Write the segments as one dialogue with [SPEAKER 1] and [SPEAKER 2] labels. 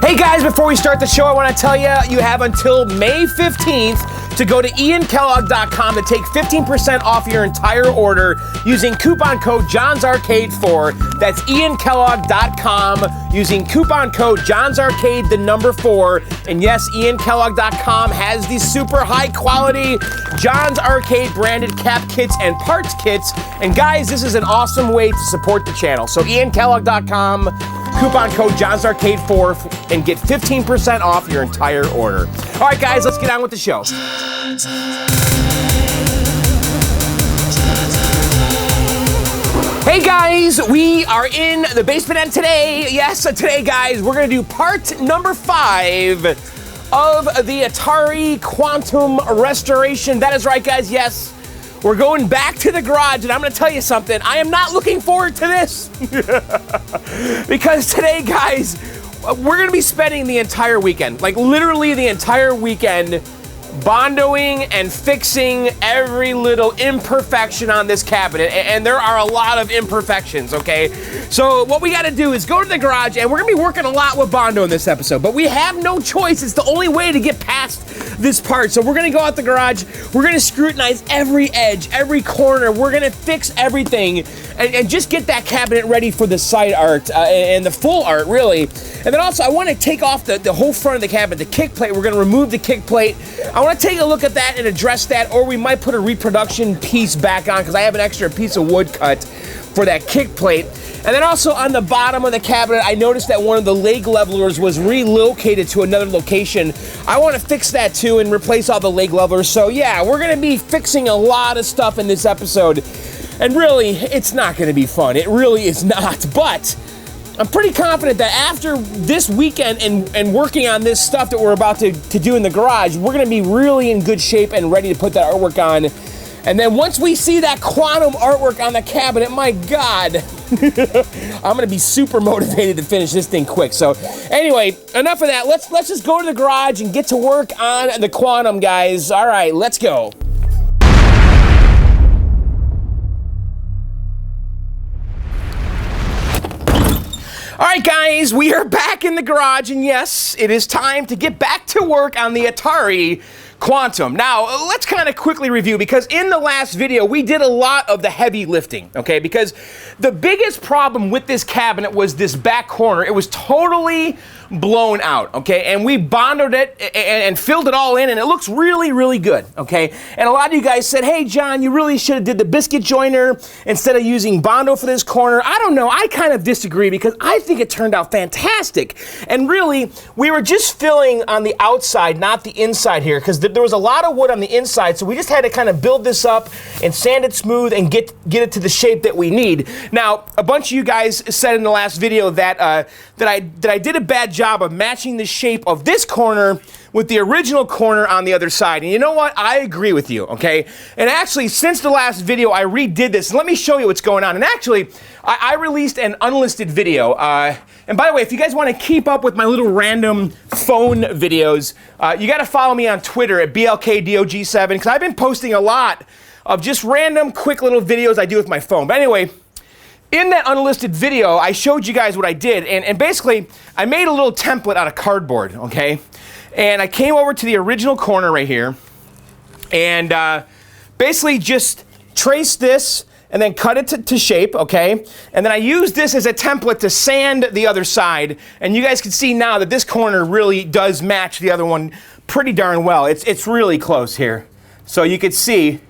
[SPEAKER 1] Hey guys, before we start the show, I want to tell you, you have until May 15th to go to iankellogg.com to take 15% off your entire order using coupon code JohnsArcade4. That's iankellogg.com using coupon code JohnsArcade, the number 4. And yes, iankellogg.com has these super high quality John's Arcade branded cap kits and parts kits. And guys, this is an awesome way to support the channel. So iankellogg.com, coupon code JohnsArcade4 and get 15% off your entire order. All right, guys, let's get on with the show. Hey guys, we are in the basement and today, today guys, we're gonna do part number 5 of the Atari Quantum restoration. That is right, guys, yes. We're going back to the garage, and I'm going to tell you something. I am not looking forward to this. Because today, guys, we're going to be spending the entire weekend, like literally the entire weekend, bondoing and fixing every little imperfection on this cabinet. And there are a lot of imperfections, okay? So what we got to do is go to the garage, and we're going to be working a lot with Bondo in this episode. But we have no choice. It's the only way to get past this part. So we're going to go out the garage. We're going to scrutinize every edge, every corner. We're going to fix everything and just get that cabinet ready for the side art and the full art, really. And then also, I want to take off the whole front of the cabinet, the kick plate. We're going to remove the kick plate. I want to take a look at that and address that, or we might put a reproduction piece back on because I have an extra piece of wood cut for that kick plate. And then also on the bottom of the cabinet, I noticed that one of the leg levelers was relocated to another location. I want to fix that too and replace all the leg levelers. So yeah, we're going to be fixing a lot of stuff in this episode. And really, it's not going to be fun. It really is not. But I'm pretty confident that after this weekend and working on this stuff that we're about to do in the garage, we're going to be really in good shape and ready to put that artwork on. And then once we see that quantum artwork on the cabinet, my God, I'm going to be super motivated to finish this thing quick. So anyway, enough of that. Let's just go to the garage and get to work on the quantum, guys. All right, let's go. All right, guys, we are back in the garage, and yes, it is time to get back to work on the Atari Quantum. Now, let's kind of quickly review, because in the last video, we did a lot of the heavy lifting, okay? Because the biggest problem with this cabinet was this back corner. It was totally blown out, okay? And we bonded it and filled it all in, and it looks really, really good, okay? And a lot of you guys said, hey, John, you really should have did the biscuit joiner instead of using Bondo for this corner. I don't know. I kind of disagree because I think it turned out fantastic. And really, we were just filling on the outside, not the inside here, because there was a lot of wood on the inside, so we just had to kind of build this up and sand it smooth and get it to the shape that we need. Now, a bunch of you guys said in the last video that I did a bad job of matching the shape of this corner with the original corner on the other side. And you know what? I agree with you, okay? And actually, since the last video, I redid this. Let me show you what's going on. And actually, I released an unlisted video. And by the way, if you guys want to keep up with my little random phone videos, you got to follow me on Twitter at BLKDOG7, because I've been posting a lot of just random, quick little videos I do with my phone. But anyway, in that unlisted video, I showed you guys what I did, and basically, I made a little template out of cardboard, okay? And I came over to the original corner right here, and basically just traced this, and then cut it to shape, okay? And then I used this as a template to sand the other side, and you guys can see now that this corner really does match the other one pretty darn well. It's really close here. So you can see,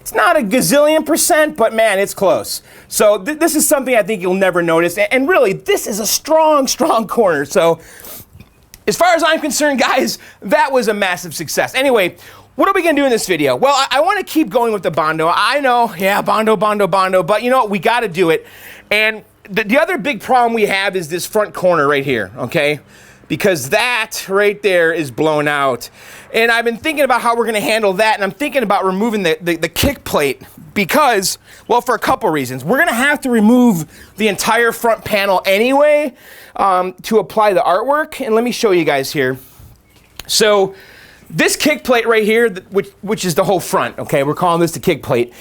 [SPEAKER 1] it's not a gazillion %, but man, it's close. So this is something I think you'll never notice. And really, this is a strong, strong corner. So as far as I'm concerned, guys, that was a massive success. Anyway, what are we going to do in this video? Well, I want to keep going with the Bondo. I know, yeah, Bondo, but you know what? We got to do it. And the other big problem we have is this front corner right here, okay? Because that right there is blown out. And I've been thinking about how we're going to handle that, and I'm thinking about removing the kick plate because, well, for a couple reasons. We're going to have to remove the entire front panel anyway to apply the artwork. And let me show you guys here. So this kick plate right here, which is the whole front, okay? We're calling this the kick plate.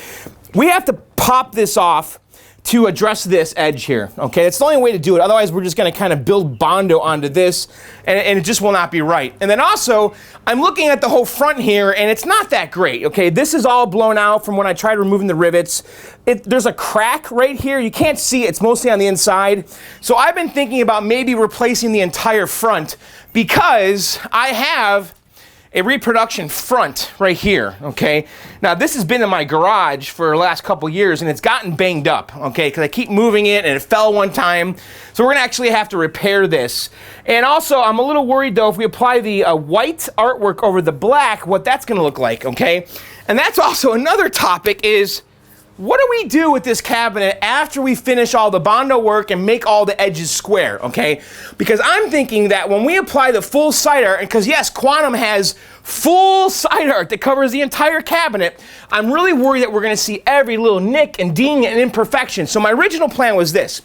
[SPEAKER 1] We have to pop this off to address this edge here, okay? It's the only way to do it. Otherwise, we're just gonna kind of build Bondo onto this, and it just will not be right. And then also, I'm looking at the whole front here, and it's not that great, okay? This is all blown out from when I tried removing the rivets. There's a crack right here. You can't see it. It's mostly on the inside. So I've been thinking about maybe replacing the entire front because I have a reproduction front right here, okay? Now, this has been in my garage for the last couple years, and it's gotten banged up, okay? Because I keep moving it, and it fell one time. So we're gonna actually have to repair this. And also, I'm a little worried, though, if we apply the white artwork over the black, what that's gonna look like, okay? And that's also another topic is, what do we do with this cabinet after we finish all the Bondo work and make all the edges square, okay? Because I'm thinking that when we apply the full side art, and because yes, Quantum has full side art that covers the entire cabinet, I'm really worried that we're gonna see every little nick and ding and imperfection. So my original plan was this: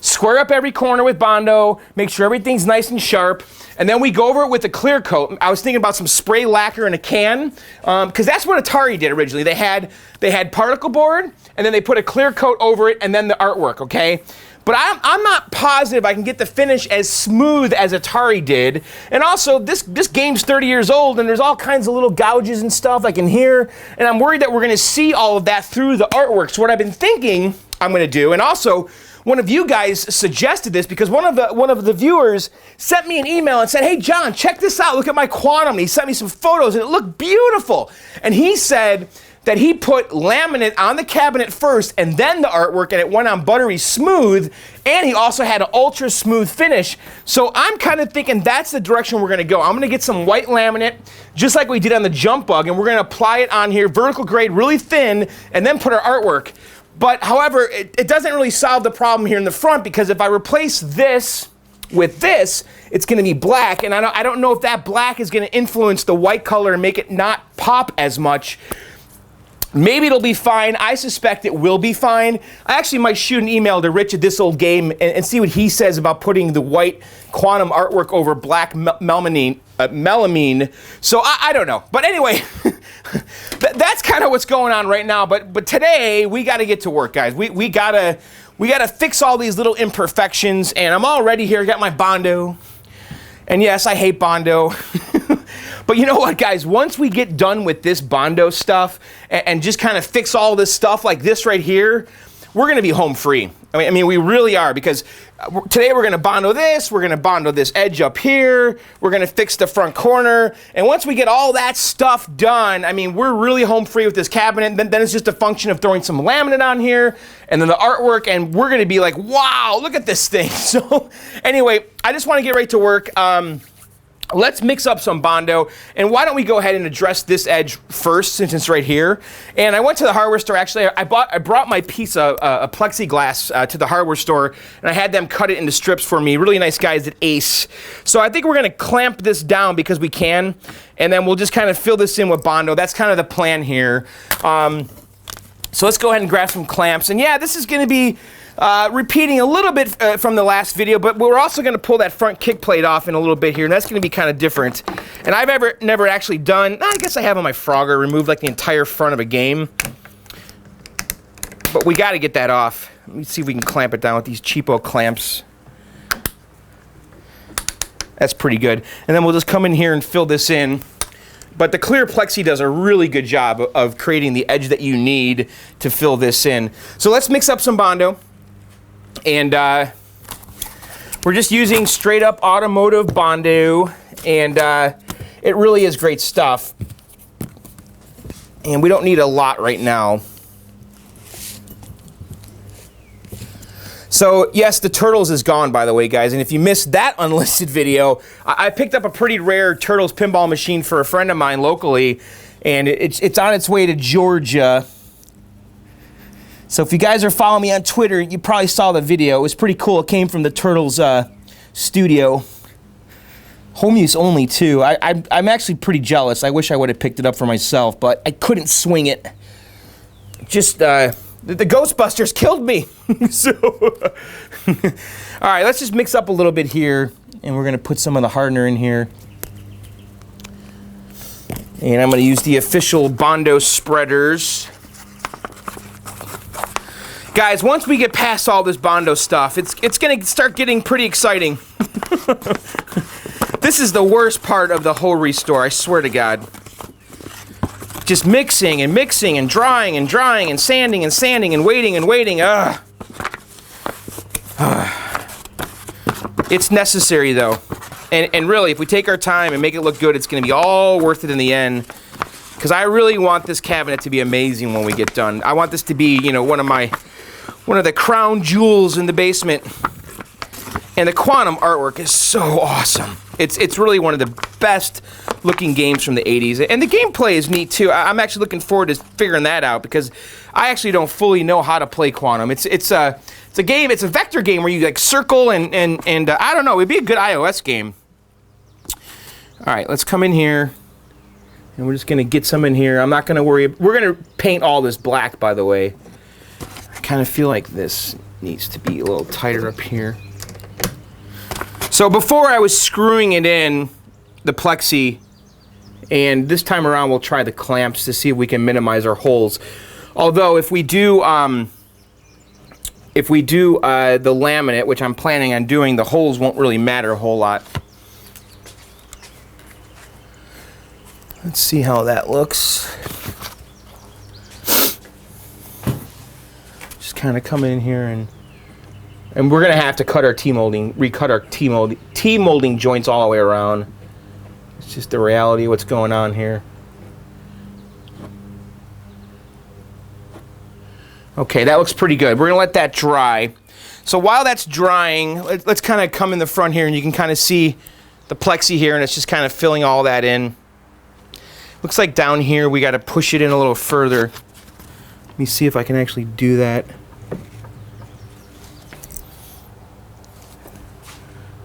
[SPEAKER 1] square up every corner with Bondo, make sure everything's nice and sharp, and then we go over it with a clear coat. I was thinking about some spray lacquer in a can, because that's what Atari did originally. They had particle board, and then they put a clear coat over it, and then the artwork, okay? But I'm not positive I can get the finish as smooth as Atari did. And also, this game's 30 years old, and there's all kinds of little gouges and stuff like in here, and I'm worried that we're gonna see all of that through the artwork. So what I've been thinking I'm gonna do, and also, one of you guys suggested this because one of the viewers sent me an email and said, "Hey John, check this out. Look at my Quantum." And he sent me some photos and it looked beautiful. And he said that he put laminate on the cabinet first and then the artwork, and it went on buttery smooth, and he also had an ultra smooth finish. So I'm kind of thinking that's the direction we're gonna go. I'm gonna get some white laminate, just like we did on the Jump Bug, and we're gonna apply it on here, vertical grade, really thin, and then put our artwork. But however, it doesn't really solve the problem here in the front, because if I replace this with this, it's gonna be black, and I don't know if that black is gonna influence the white color and make it not pop as much. Maybe it'll be fine. I suspect it will be fine. I actually might shoot an email to Rich at This Old Game and see what he says about putting the white Quantum artwork over black melamine. So I don't know. But anyway, that's kind of what's going on right now. But today we got to get to work, guys. We gotta fix all these little imperfections. And I'm all ready here. I got my Bondo. And yes, I hate Bondo. But you know what, guys? Once we get done with this Bondo stuff and just kind of fix all this stuff like this right here, we're going to be home free. I mean, we really are, because today we're going to Bondo this, we're going to Bondo this edge up here, we're going to fix the front corner, and once we get all that stuff done, I mean, we're really home free with this cabinet. Then it's just a function of throwing some laminate on here, and then the artwork, and we're going to be like, wow, look at this thing. So anyway, I just want to get right to work. Let's mix up some Bondo, and why don't we go ahead and address this edge first, since it's right here. And I went to the hardware store. Actually, I brought my piece of plexiglass to the hardware store, and I had them cut it into strips for me. Really nice guys at Ace. So I think we're gonna clamp this down because we can, and then we'll just kind of fill this in with Bondo. That's kind of the plan here. So let's go ahead and grab some clamps. And yeah, this is gonna be repeating a little bit from the last video, but we're also going to pull that front kick plate off in a little bit here, and that's going to be kind of different. And I've never actually done, I guess I have on my Frogger, removed like the entire front of a game. But we got to get that off. Let me see if we can clamp it down with these cheapo clamps. That's pretty good. And then we'll just come in here and fill this in. But the clear plexi does a really good job of creating the edge that you need to fill this in. So let's mix up some Bondo. And we're just using straight up automotive Bondo, and it really is great stuff. And we don't need a lot right now. So yes, the Turtles is gone, by the way, guys. And if you missed that unlisted video, I picked up a pretty rare Turtles pinball machine for a friend of mine locally, and it's on its way to Georgia. So if you guys are following me on Twitter, you probably saw the video. It was pretty cool. It came from the Turtles studio. Home use only, too. I'm actually pretty jealous. I wish I would have picked it up for myself, but I couldn't swing it. Just, the Ghostbusters killed me. So, all right, let's just mix up a little bit here, and we're going to put some of the hardener in here. And I'm going to use the official Bondo spreaders. Guys, once we get past all this Bondo stuff, it's gonna start getting pretty exciting. This is the worst part of the whole restore, I swear to God. Just mixing and mixing and drying and drying and sanding and waiting and waiting. Ugh. It's necessary though. And really, if we take our time and make it look good, it's gonna be all worth it in the end. Because I really want this cabinet to be amazing when we get done. I want this to be, you know, one of the crown jewels in the basement. And the Quantum artwork is so awesome. It's really one of the best looking games from the 80s. And the gameplay is neat too. I'm actually looking forward to figuring that out because I actually don't fully know how to play Quantum. It's a game, it's a vector game where you like circle and I don't know, it'd be a good iOS game. All right, let's come in here. And we're just gonna get some in here. I'm not gonna worry. We're gonna paint all this black, by the way. I kind of feel like this needs to be a little tighter up here. So before I was screwing it in, the plexi, and this time around we'll try the clamps to see if we can minimize our holes. Although if we do the laminate, which I'm planning on doing, the holes won't really matter a whole lot. Let's see how that looks. Just kind of come in here and we're gonna have to cut our recut our T-molding joints all the way around. It's just the reality of what's going on here. Okay, that looks pretty good. We're gonna let that dry. So while that's drying, let's kind of come in the front here and you can kind of see the plexi here and it's just kind of filling all that in. Looks like down here we got to push it in a little further. Let me see if I can actually do that.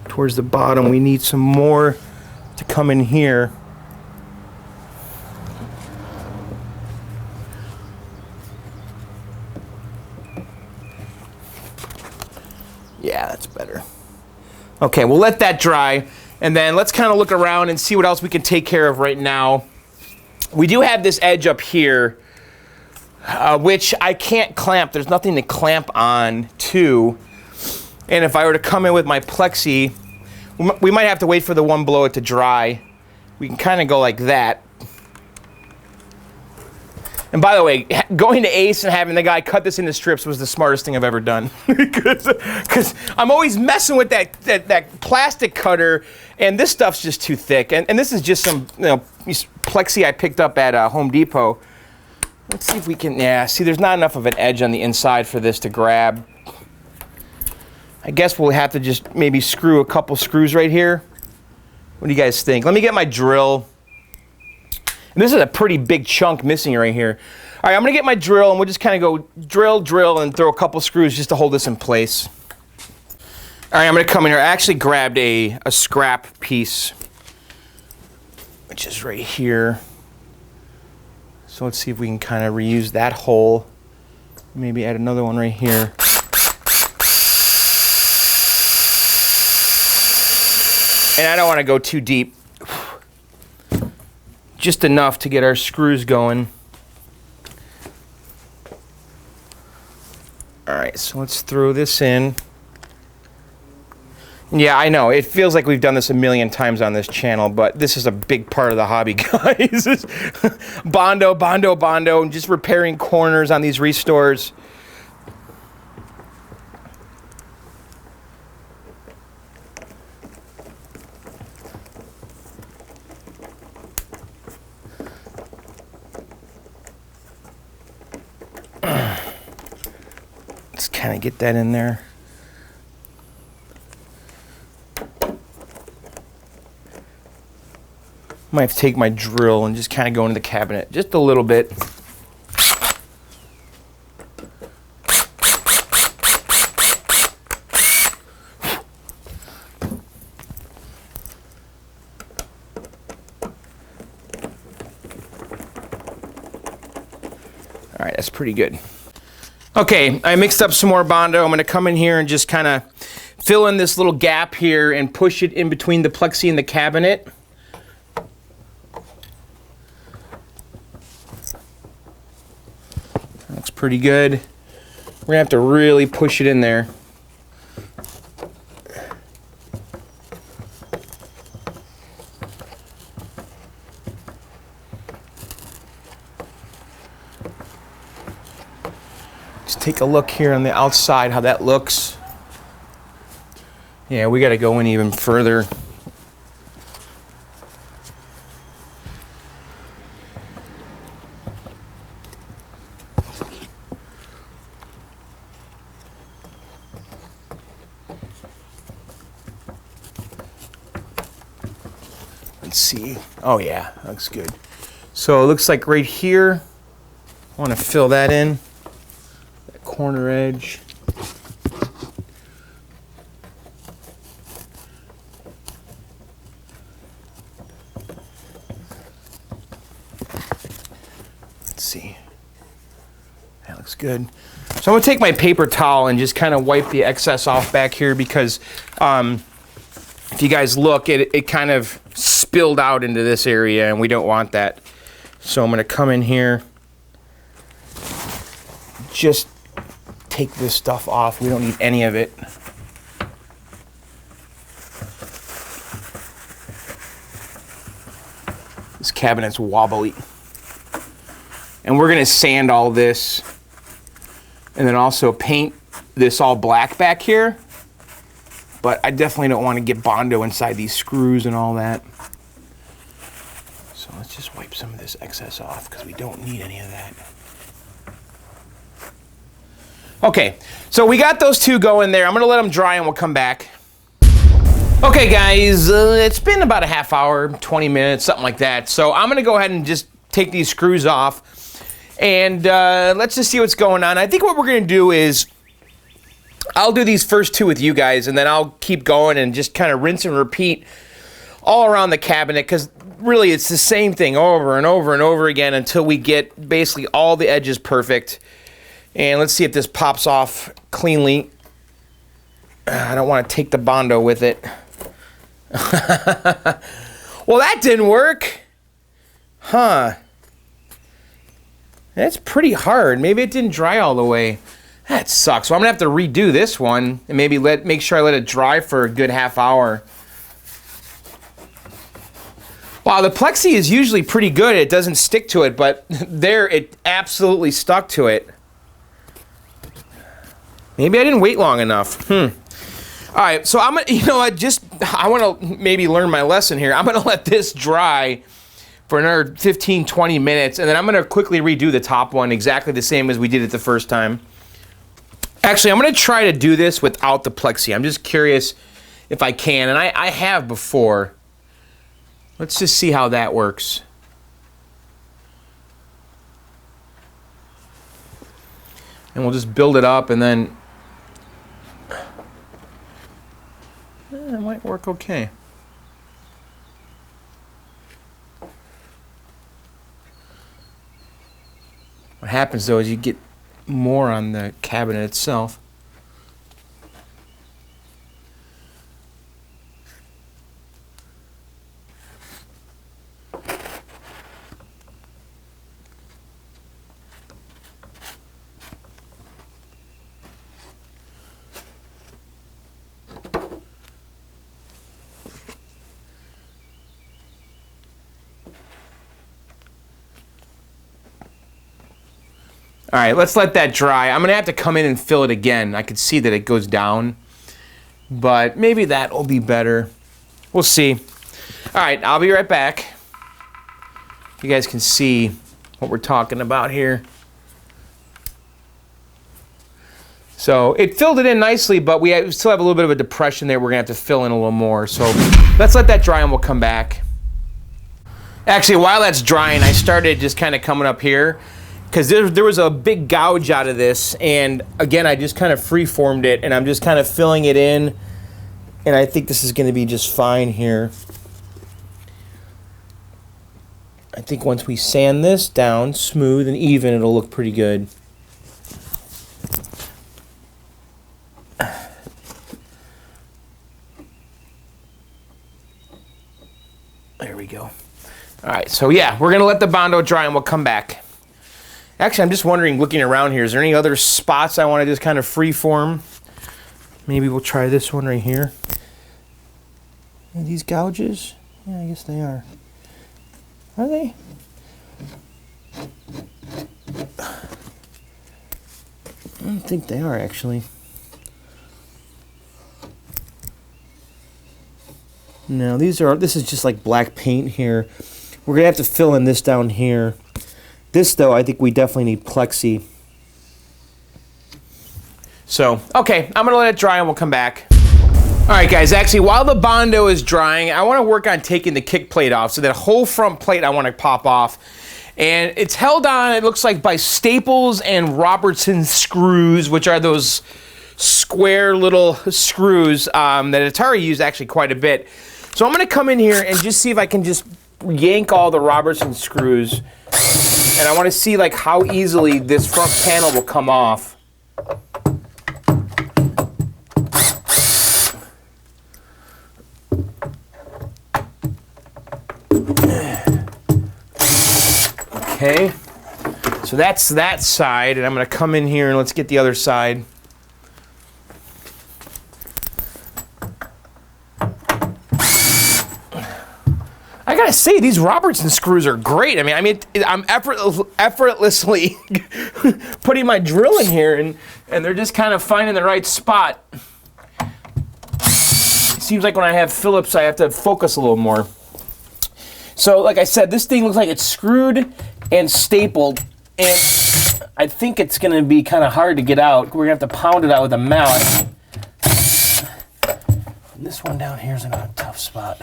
[SPEAKER 1] Towards the bottom, we need some more to come in here. Yeah, that's better. Okay, we'll let that dry, and then let's kind of look around and see what else we can take care of right now. We do have this edge up here, which I can't clamp. There's nothing to clamp on to. And if I were to come in with my plexi, we might have to wait for the one below it to dry. We can kind of go like that. And by the way, going to Ace and having the guy cut this into strips was the smartest thing I've ever done. Because I'm always messing with that plastic cutter, and this stuff's just too thick. And this is just some plexi I picked up at Home Depot. Let's see if we can, yeah, see there's not enough of an edge on the inside for this to grab. I guess we'll have to just maybe screw a couple screws right here. What do you guys think? Let me get my drill. And this is a pretty big chunk missing right here. All right, I'm gonna get my drill and we'll just kind of go drill, and throw a couple screws just to hold this in place. All right, I'm gonna come in here. I actually grabbed a scrap piece, which is right here. So let's see if we can kind of reuse that hole. Maybe add another one right here. And I don't want to go too deep. Just enough to get our screws going. All right, so let's throw this in. Yeah, I know, it feels like we've done this a million times on this channel, but this is a big part of the hobby, guys. Bondo, and just repairing corners on these restores. Let's kind of get that in there. Might have to take my drill and just kind of go into the cabinet just a little bit. All right, that's pretty good. Okay, I mixed up some more Bondo. I'm going to come in here and just kind of fill in this little gap here and push it in between the plexi and the cabinet. Looks pretty good. We're gonna have to really push it in there. Just take a look here on the outside, how that looks. Yeah, we gotta go in even further. Let's see. Oh yeah, looks good. So it looks like right here, I want to fill that in, that corner edge. Let's see. That looks good. So I'm gonna take my paper towel and just kind of wipe the excess off back here because if you guys look, it kind of spilled out into this area and we don't want that. So I'm gonna come in here, just take this stuff off. We don't need any of it. This cabinet's wobbly. And we're gonna sand all this and then also paint this all black back here. But I definitely don't want to get Bondo inside these screws and all that. So let's just wipe some of this excess off because we don't need any of that. Okay, so we got those two going there. I'm gonna let them dry and we'll come back. Okay guys, it's been about a half hour, 20 minutes, something like that. So I'm gonna go ahead and just take these screws off and let's just see what's going on. I think what we're gonna do is I'll do these first two with you guys and then I'll keep going and just kind of rinse and repeat all around the cabinet because really it's the same thing over and over and over again until we get basically all the edges perfect. And let's see if this pops off cleanly. I don't want to take the Bondo with it. Well, that didn't work. Huh. That's pretty hard. Maybe it didn't dry all the way. That sucks. So I'm gonna have to redo this one and maybe make sure I let it dry for a good half hour. Wow, the plexi is usually pretty good. It doesn't stick to it, but there it absolutely stuck to it. Maybe I didn't wait long enough. All right, so I'm gonna, you know what, I want to maybe learn my lesson here. I'm gonna let this dry for another 15, 20 minutes, and then I'm gonna quickly redo the top one exactly the same as we did it the first time. Actually, I'm gonna try to do this without the plexi. I'm just curious if I can, and I have before. Let's just see how that works. And we'll just build it up and then it might work okay. What happens though is you get more on the cabinet itself. All right, let's let that dry. I'm gonna have to come in and fill it again. I can see that it goes down, but maybe that will be better. We'll see. All right, I'll be right back. You guys can see what we're talking about here. So it filled it in nicely, but we still have a little bit of a depression there. We're gonna have to fill in a little more. So let's let that dry and we'll come back. Actually, while that's drying, I started just kind of coming up here because there was a big gouge out of this, and again, I just kind of free-formed it, and I'm just kind of filling it in, and I think this is going to be just fine here. I think once we sand this down smooth and even, it'll look pretty good. There we go. All right, so yeah, we're going to let the Bondo dry, and we'll come back. Actually, I'm just wondering, looking around here, is there any other spots I want to just kind of freeform? Maybe we'll try this one right here. Are these gouges? Yeah, I guess they are. Are they? I don't think they are, actually. No, this is just like black paint here. We're gonna have to fill in this down here. This, though, I think we definitely need plexi. So, okay, I'm gonna let it dry and we'll come back. All right, guys, actually, while the Bondo is drying, I wanna work on taking the kick plate off. So that whole front plate I wanna pop off. And it's held on, it looks like, by staples and Robertson screws, which are those square little screws that Atari used actually quite a bit. So I'm gonna come in here and just see if I can just yank all the Robertson screws. And I wanna see like how easily this front panel will come off. Okay, so that's that side, and I'm gonna come in here and let's get the other side. I gotta say, these Robertson screws are great. I mean, I'm effortlessly putting my drill in here, and they're just kind of finding the right spot. It seems like when I have Phillips, I have to focus a little more. So, like I said, this thing looks like it's screwed and stapled, and I think it's going to be kind of hard to get out. We're going to have to pound it out with a mallet. And this one down here is in a tough spot.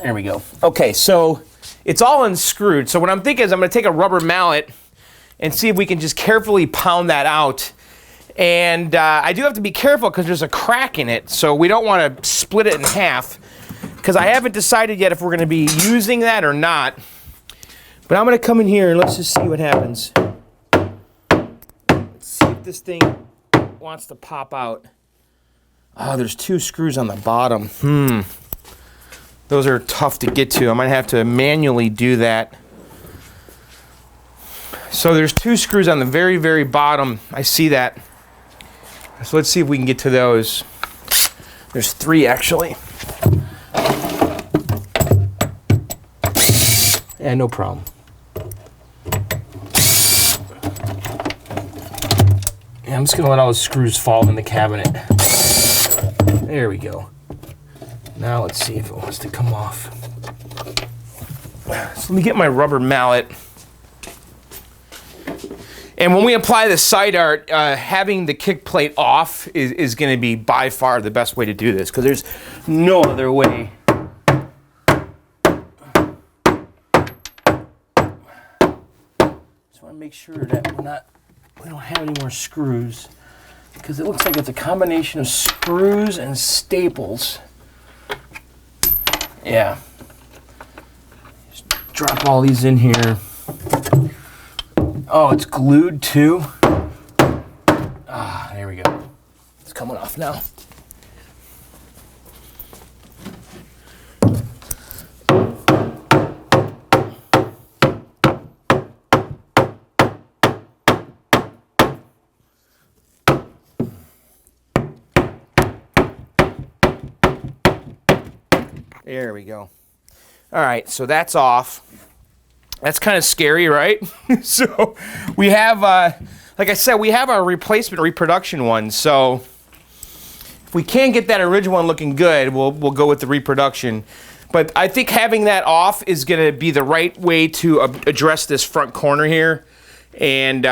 [SPEAKER 1] There we go. Okay, so it's all unscrewed. So what I'm thinking is I'm going to take a rubber mallet and see if we can just carefully pound that out. And I do have to be careful because there's a crack in it, so we don't want to split it in half, because I haven't decided yet if we're going to be using that or not. But I'm going to come in here and let's just see what happens. Let's see if this thing wants to pop out. Oh, there's two screws on the bottom. Those are tough to get to. I might have to manually do that. So there's two screws on the very, very bottom. I see that. So let's see if we can get to those. There's three, actually. Yeah, no problem. Yeah, I'm just gonna let all the screws fall in the cabinet. There we go. Now let's see if it wants to come off. So let me get my rubber mallet. And when we apply the side art, having the kick plate off is going to be by far the best way to do this, because there's no other way. Just want to make sure that we don't have any more screws, because it looks like it's a combination of screws and staples. Yeah. Just drop all these in here. Oh, it's glued too. Ah, there we go. It's coming off now. There we go. All right, so that's off. That's kind of scary, right? So we have, like I said, we have our replacement reproduction one. So if we can't get that original one looking good, we'll go with the reproduction. But I think having that off is going to be the right way to address this front corner here. And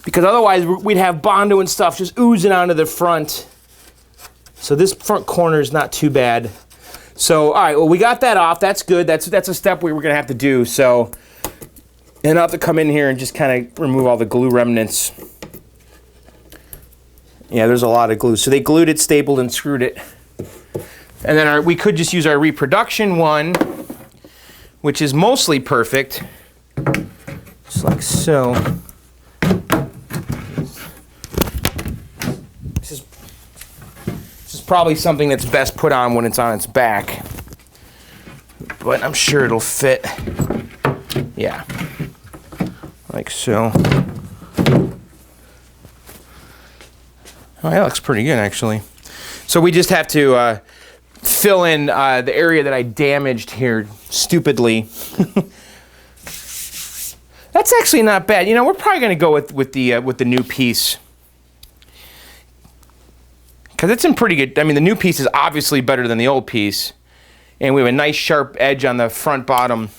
[SPEAKER 1] because otherwise we'd have Bondo and stuff just oozing onto the front. So this front corner is not too bad. So, all right, well, we got that off. That's good. That's a step we were going to have to do. So, and I'll have to come in here and just kind of remove all the glue remnants. Yeah, there's a lot of glue. So they glued it, stapled, and screwed it. And then we could just use our reproduction one, which is mostly perfect. Just like so. This is probably something that's best put on when it's on its back. But I'm sure it'll fit. Yeah. like so. Oh, that looks pretty good, actually. So we just have to fill in the area that I damaged here stupidly. That's actually not bad. You know, we're probably going to go with the new piece, because it's in pretty good. I mean, the new piece is obviously better than the old piece, and we have a nice sharp edge on the front bottom.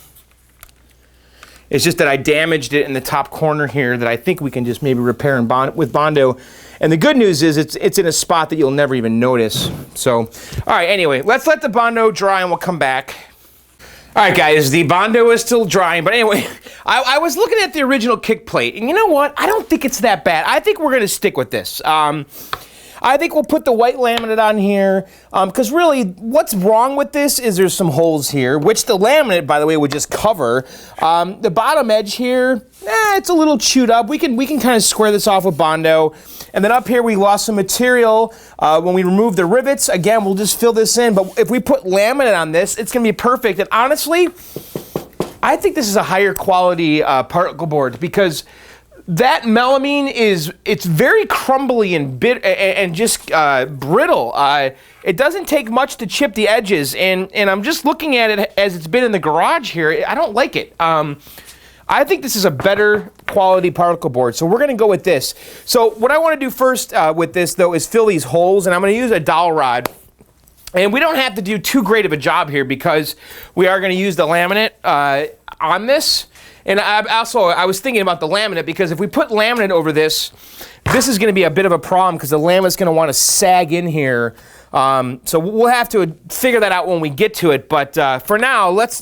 [SPEAKER 1] It's just that I damaged it in the top corner here that I think we can just maybe repair and bond with Bondo. And the good news is it's in a spot that you'll never even notice. So, all right, anyway, let's let the Bondo dry and we'll come back. All right, guys, the Bondo is still drying. But anyway, I was looking at the original kick plate, and you know what? I don't think it's that bad. I think we're going to stick with this. I think we'll put the white laminate on here, because really, what's wrong with this is there's some holes here, which the laminate, by the way, would just cover. The bottom edge here, it's a little chewed up. We can kind of square this off with Bondo. And then up here, we lost some material when we removed the rivets. Again, we'll just fill this in. But if we put laminate on this, it's going to be perfect. And honestly, I think this is a higher quality particle board, because that melamine it's very crumbly and just brittle. It doesn't take much to chip the edges, and I'm just looking at it as it's been in the garage here. I don't like it. I think this is a better quality particle board, so we're going to go with this. So what I want to do first with this, though, is fill these holes, and I'm going to use a dowel rod. And we don't have to do too great of a job here, because we are going to use the laminate on this. And I was thinking about the laminate, because if we put laminate over this is going to be a bit of a problem, because the laminate's going to want to sag in here. So we'll have to figure that out when we get to it. But for now, let's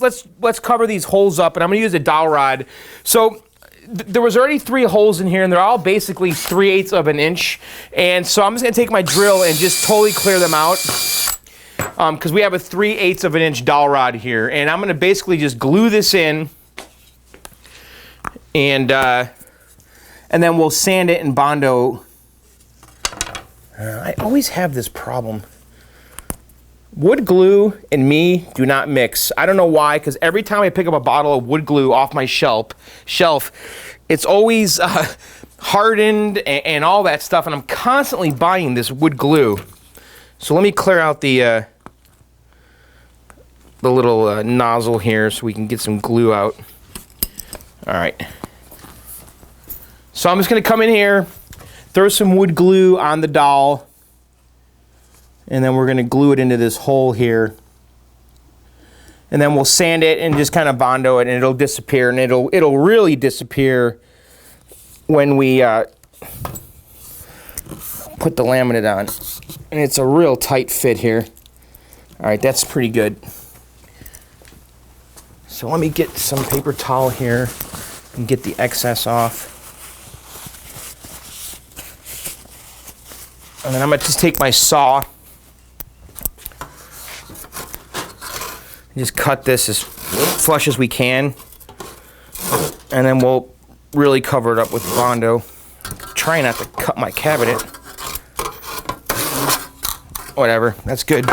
[SPEAKER 1] cover these holes up, and I'm going to use a dowel rod. So there was already 3 holes in here, and they're all basically 3/8 of an inch. And so I'm just going to take my drill and just totally clear them out, because we have a 3/8 of an inch dowel rod here. And I'm going to basically just glue this in. And then we'll sand it in Bondo. I always have this problem. Wood glue and me do not mix. I don't know why, because every time I pick up a bottle of wood glue off my shelf, it's always hardened and all that stuff, and I'm constantly buying this wood glue. So let me clear out the little nozzle here so we can get some glue out. All right. So I'm just going to come in here, throw some wood glue on the dowel, and then we're going to glue it into this hole here. And then we'll sand it and just kind of Bondo it, and it'll disappear, and it'll really disappear when we put the laminate on. And it's a real tight fit here. All right, that's pretty good. So let me get some paper towel here and get the excess off. And then I'm going to just take my saw and just cut this as flush as we can. And then we'll really cover it up with Bondo. Try not to cut my cabinet. Whatever, that's good.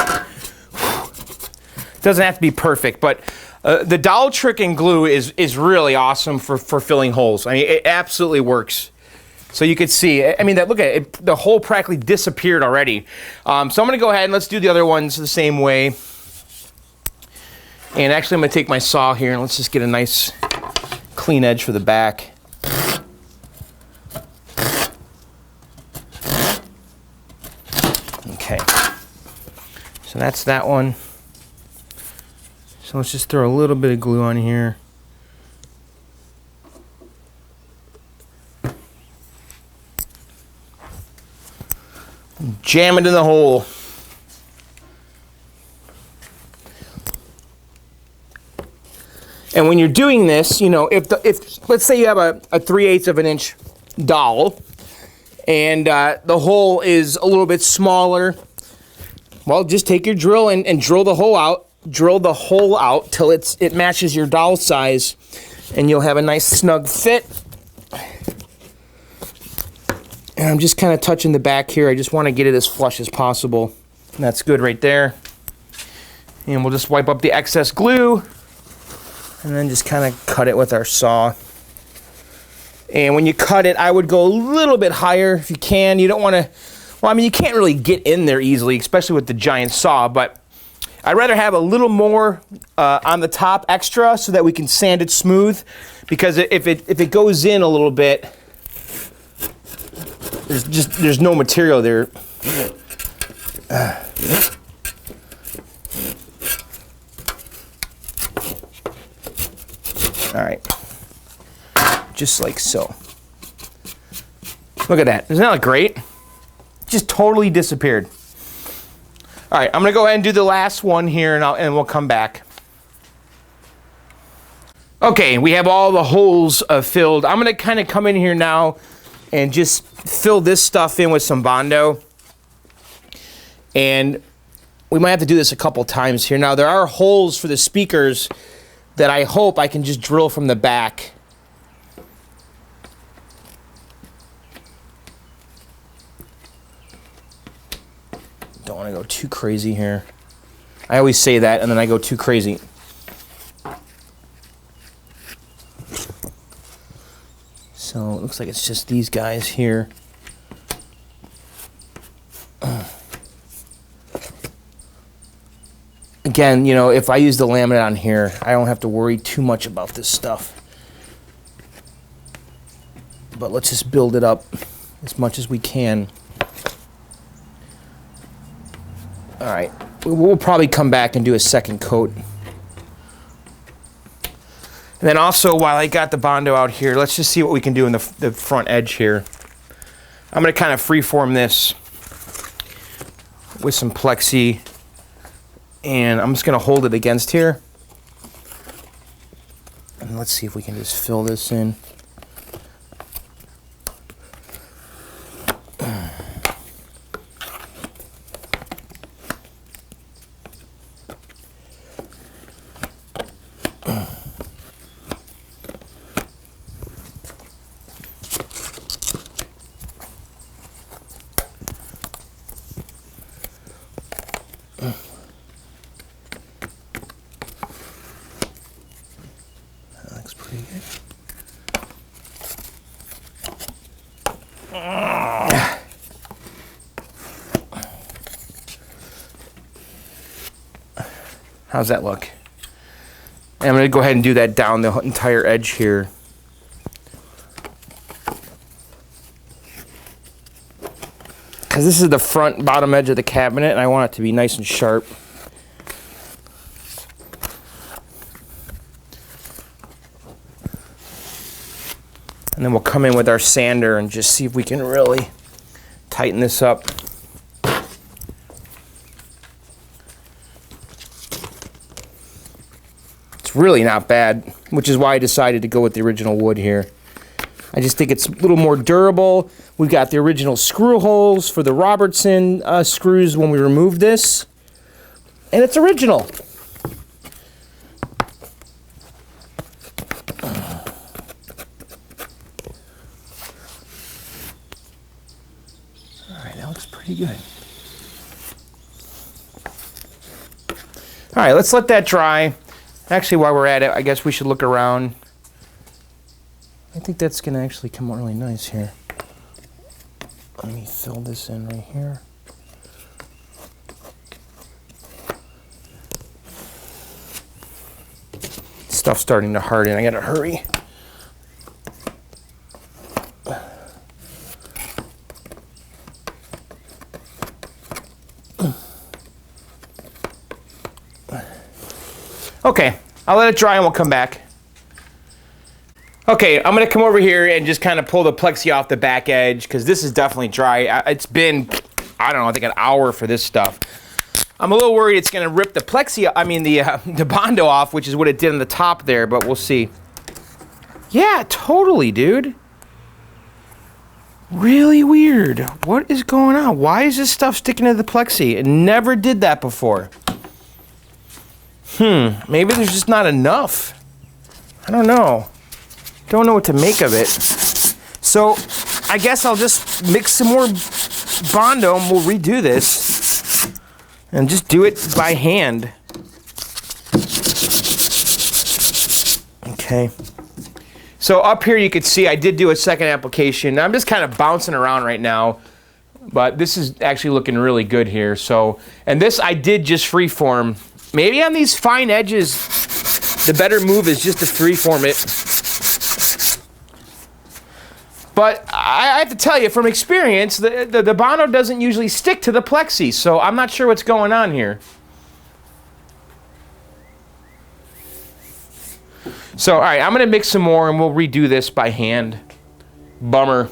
[SPEAKER 1] Doesn't have to be perfect, but the dowel trick in glue is really awesome for filling holes. I mean, it absolutely works. So you could see, I mean, look at it, the hole practically disappeared already. So I'm going to go ahead and let's do the other ones the same way. And actually, I'm going to take my saw here and let's just get a nice clean edge for the back. Okay. So that's that one. So let's just throw a little bit of glue on here. Jam it in the hole. And when you're doing this, you know, if let's say you have a 3/8 of an inch dowel, and the hole is a little bit smaller, well, just take your drill and drill the hole out. Drill the hole out till it matches your dowel size, and you'll have a nice snug fit. And I'm just kind of touching the back here. I just want to get it as flush as possible. And that's good right there. And we'll just wipe up the excess glue and then just kind of cut it with our saw. And when you cut it, I would go a little bit higher if you can. You don't want to, well, I mean, you can't really get in there easily, especially with the giant saw, but I'd rather have a little more on the top extra so that we can sand it smooth, because if it goes in a little bit, there's no material there. All right, just like so. Look at that. Isn't that look great? Just totally disappeared. All right, I'm gonna go ahead and do the last one here, and we'll come back. Okay, we have all the holes filled. I'm gonna kind of come in here now and just fill this stuff in with some Bondo. And we might have to do this a couple times here. Now, there are holes for the speakers that I hope I can just drill from the back. Don't want to go too crazy here. I always say that, and then I go too crazy. So it looks like it's just these guys here. Again, you know, if I use the laminate on here, I don't have to worry too much about this stuff. But let's just build it up as much as we can. All right, we'll probably come back and do a second coat. And then also, while I got the Bondo out here, let's just see what we can do in the front edge here. I'm gonna kind of freeform this with some plexi, and I'm just gonna hold it against here. And let's see if we can just fill this in. How's that look? And I'm going to go ahead and do that down the entire edge here. Because this is the front bottom edge of the cabinet, and I want it to be nice and sharp. And then we'll come in with our sander and just see if we can really tighten this up. Really not bad, which is why I decided to go with the original wood here. I just think it's a little more durable. We've got the original screw holes for the Robertson screws when we removed this, and it's original. All right, that looks pretty good. All right, let's let that dry. Actually, while we're at it, I guess we should look around. I think that's going to actually come out really nice here. Let me fill this in right here. Stuff's starting to harden. I got to hurry. Okay, I'll let it dry and we'll come back. Okay, I'm gonna come over here and just kind of pull the plexi off the back edge, because this is definitely dry. It's been, I don't know, I think an hour for this stuff. I'm a little worried it's gonna rip the plexi, I mean the Bondo off, which is what it did on the top there, but we'll see. Yeah, totally, dude. Really weird. What is going on? Why is this stuff sticking to the plexi? It never did that before. Maybe there's just not enough. I don't know. Don't know what to make of it. So I guess I'll just mix some more Bondo and we'll redo this. And just do it by hand. Okay. So up here you can see I did do a second application. I'm just kind of bouncing around right now, but this is actually looking really good here. So, and this I did just freeform. Maybe on these fine edges, the better move is just to freeform it. But I have to tell you, from experience, the Bondo doesn't usually stick to the plexi, so I'm not sure what's going on here. So, all right, I'm gonna mix some more and we'll redo this by hand. Bummer.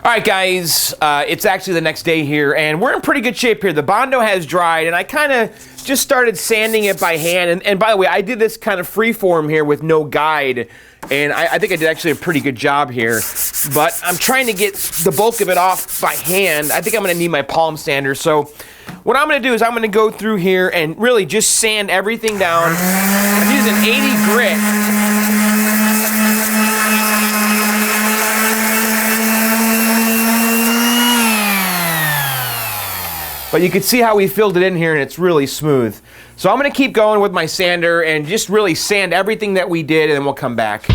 [SPEAKER 1] All right, guys, it's actually the next day here, and we're in pretty good shape here. The Bondo has dried, and I kind of just started sanding it by hand. And by the way, I did this kind of freeform here with no guide, and I think I did actually a pretty good job here. But I'm trying to get the bulk of it off by hand. I think I'm going to need my palm sander. So what I'm going to do is I'm going to go through here and really just sand everything down. I'm using 80 grit. But you can see how we filled it in here, and it's really smooth. So I'm gonna keep going with my sander and just really sand everything that we did, and then we'll come back.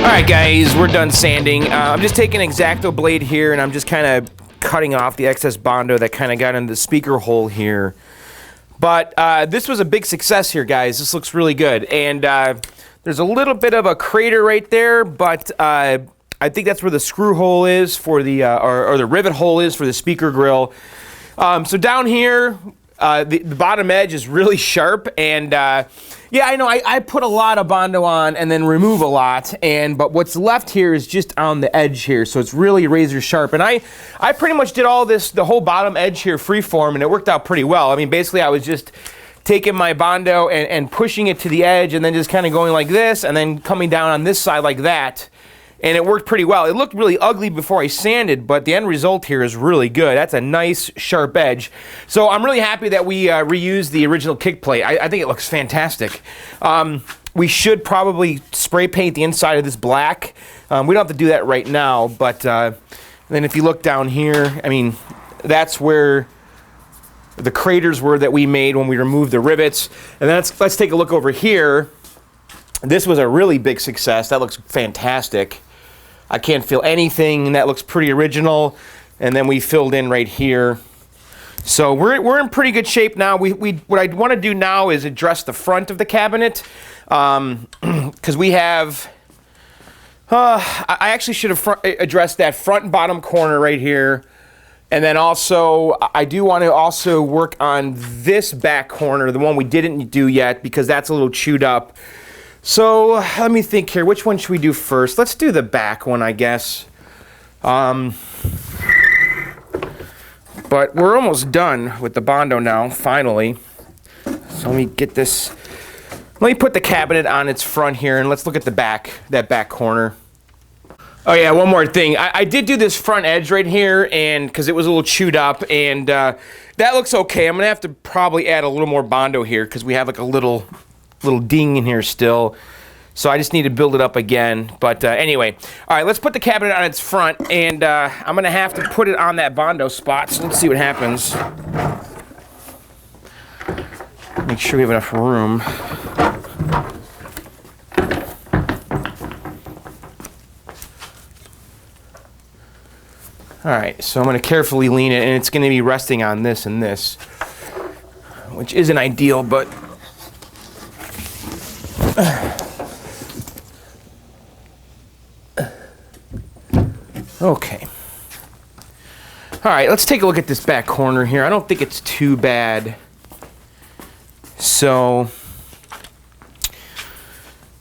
[SPEAKER 1] Alright guys, we're done sanding. I'm just taking an X-Acto blade here and I'm just kind of cutting off the excess Bondo that kind of got into the speaker hole here. But this was a big success here, guys. This looks really good. And there's a little bit of a crater right there, but I think that's where the screw hole is for the, or the rivet hole is for the speaker grill. So down here, the bottom edge is really sharp, and yeah, I know I put a lot of Bondo on and then remove a lot, but what's left here is just on the edge here, so it's really razor sharp. And I pretty much did all this, the whole bottom edge here freeform, and it worked out pretty well. I mean, basically I was just taking my Bondo and pushing it to the edge and then just kind of going like this and then coming down on this side like that. And it worked pretty well. It looked really ugly before I sanded, but the end result here is really good. That's a nice, sharp edge. So I'm really happy that we reused the original kick plate. I think it looks fantastic. We should probably spray paint the inside of this black. We don't have to do that right now, but then if you look down here, I mean, that's where the craters were that we made when we removed the rivets. And then let's take a look over here. This was a really big success. That looks fantastic. I can't feel anything. That looks pretty original. And then we filled in right here. So we're in pretty good shape now. What I want to do now is address the front of the cabinet, because we have. I actually should have addressed that front and bottom corner right here. And then also, I do want to also work on this back corner, the one we didn't do yet, because that's a little chewed up. So let me think here. Which one should we do first? Let's do the back one, I guess. But we're almost done with the Bondo now, finally. So let me get this. Let me put the cabinet on its front here, and let's look at the back, that back corner. Oh yeah, one more thing. I did do this front edge right here, and because it was a little chewed up, and that looks okay. I'm gonna have to probably add a little more Bondo here because we have like a little ding in here still. So I just need to build it up again. But anyway, all right, let's put the cabinet on its front, and I'm gonna have to put it on that Bondo spot. So let's see what happens. Make sure we have enough room. All right, so I'm gonna carefully lean it, and it's gonna be resting on this and this. which isn't ideal, but okay. All right, let's take a look at this back corner here. I don't think it's too bad. So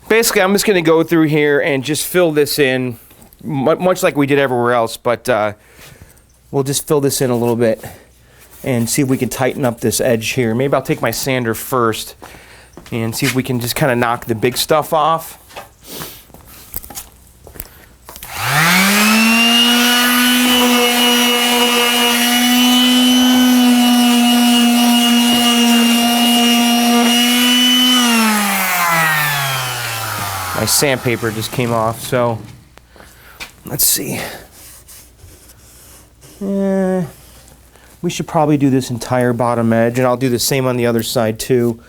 [SPEAKER 1] basically, I'm just going to go through here and just fill this in, much like we did everywhere else, but we'll just fill this in a little bit and see if we can tighten up this edge here. Maybe I'll take my sander first and see if we can just kind of knock the big stuff off. My sandpaper just came off, so let's see. We should probably do this entire bottom edge, and I'll do the same on the other side too.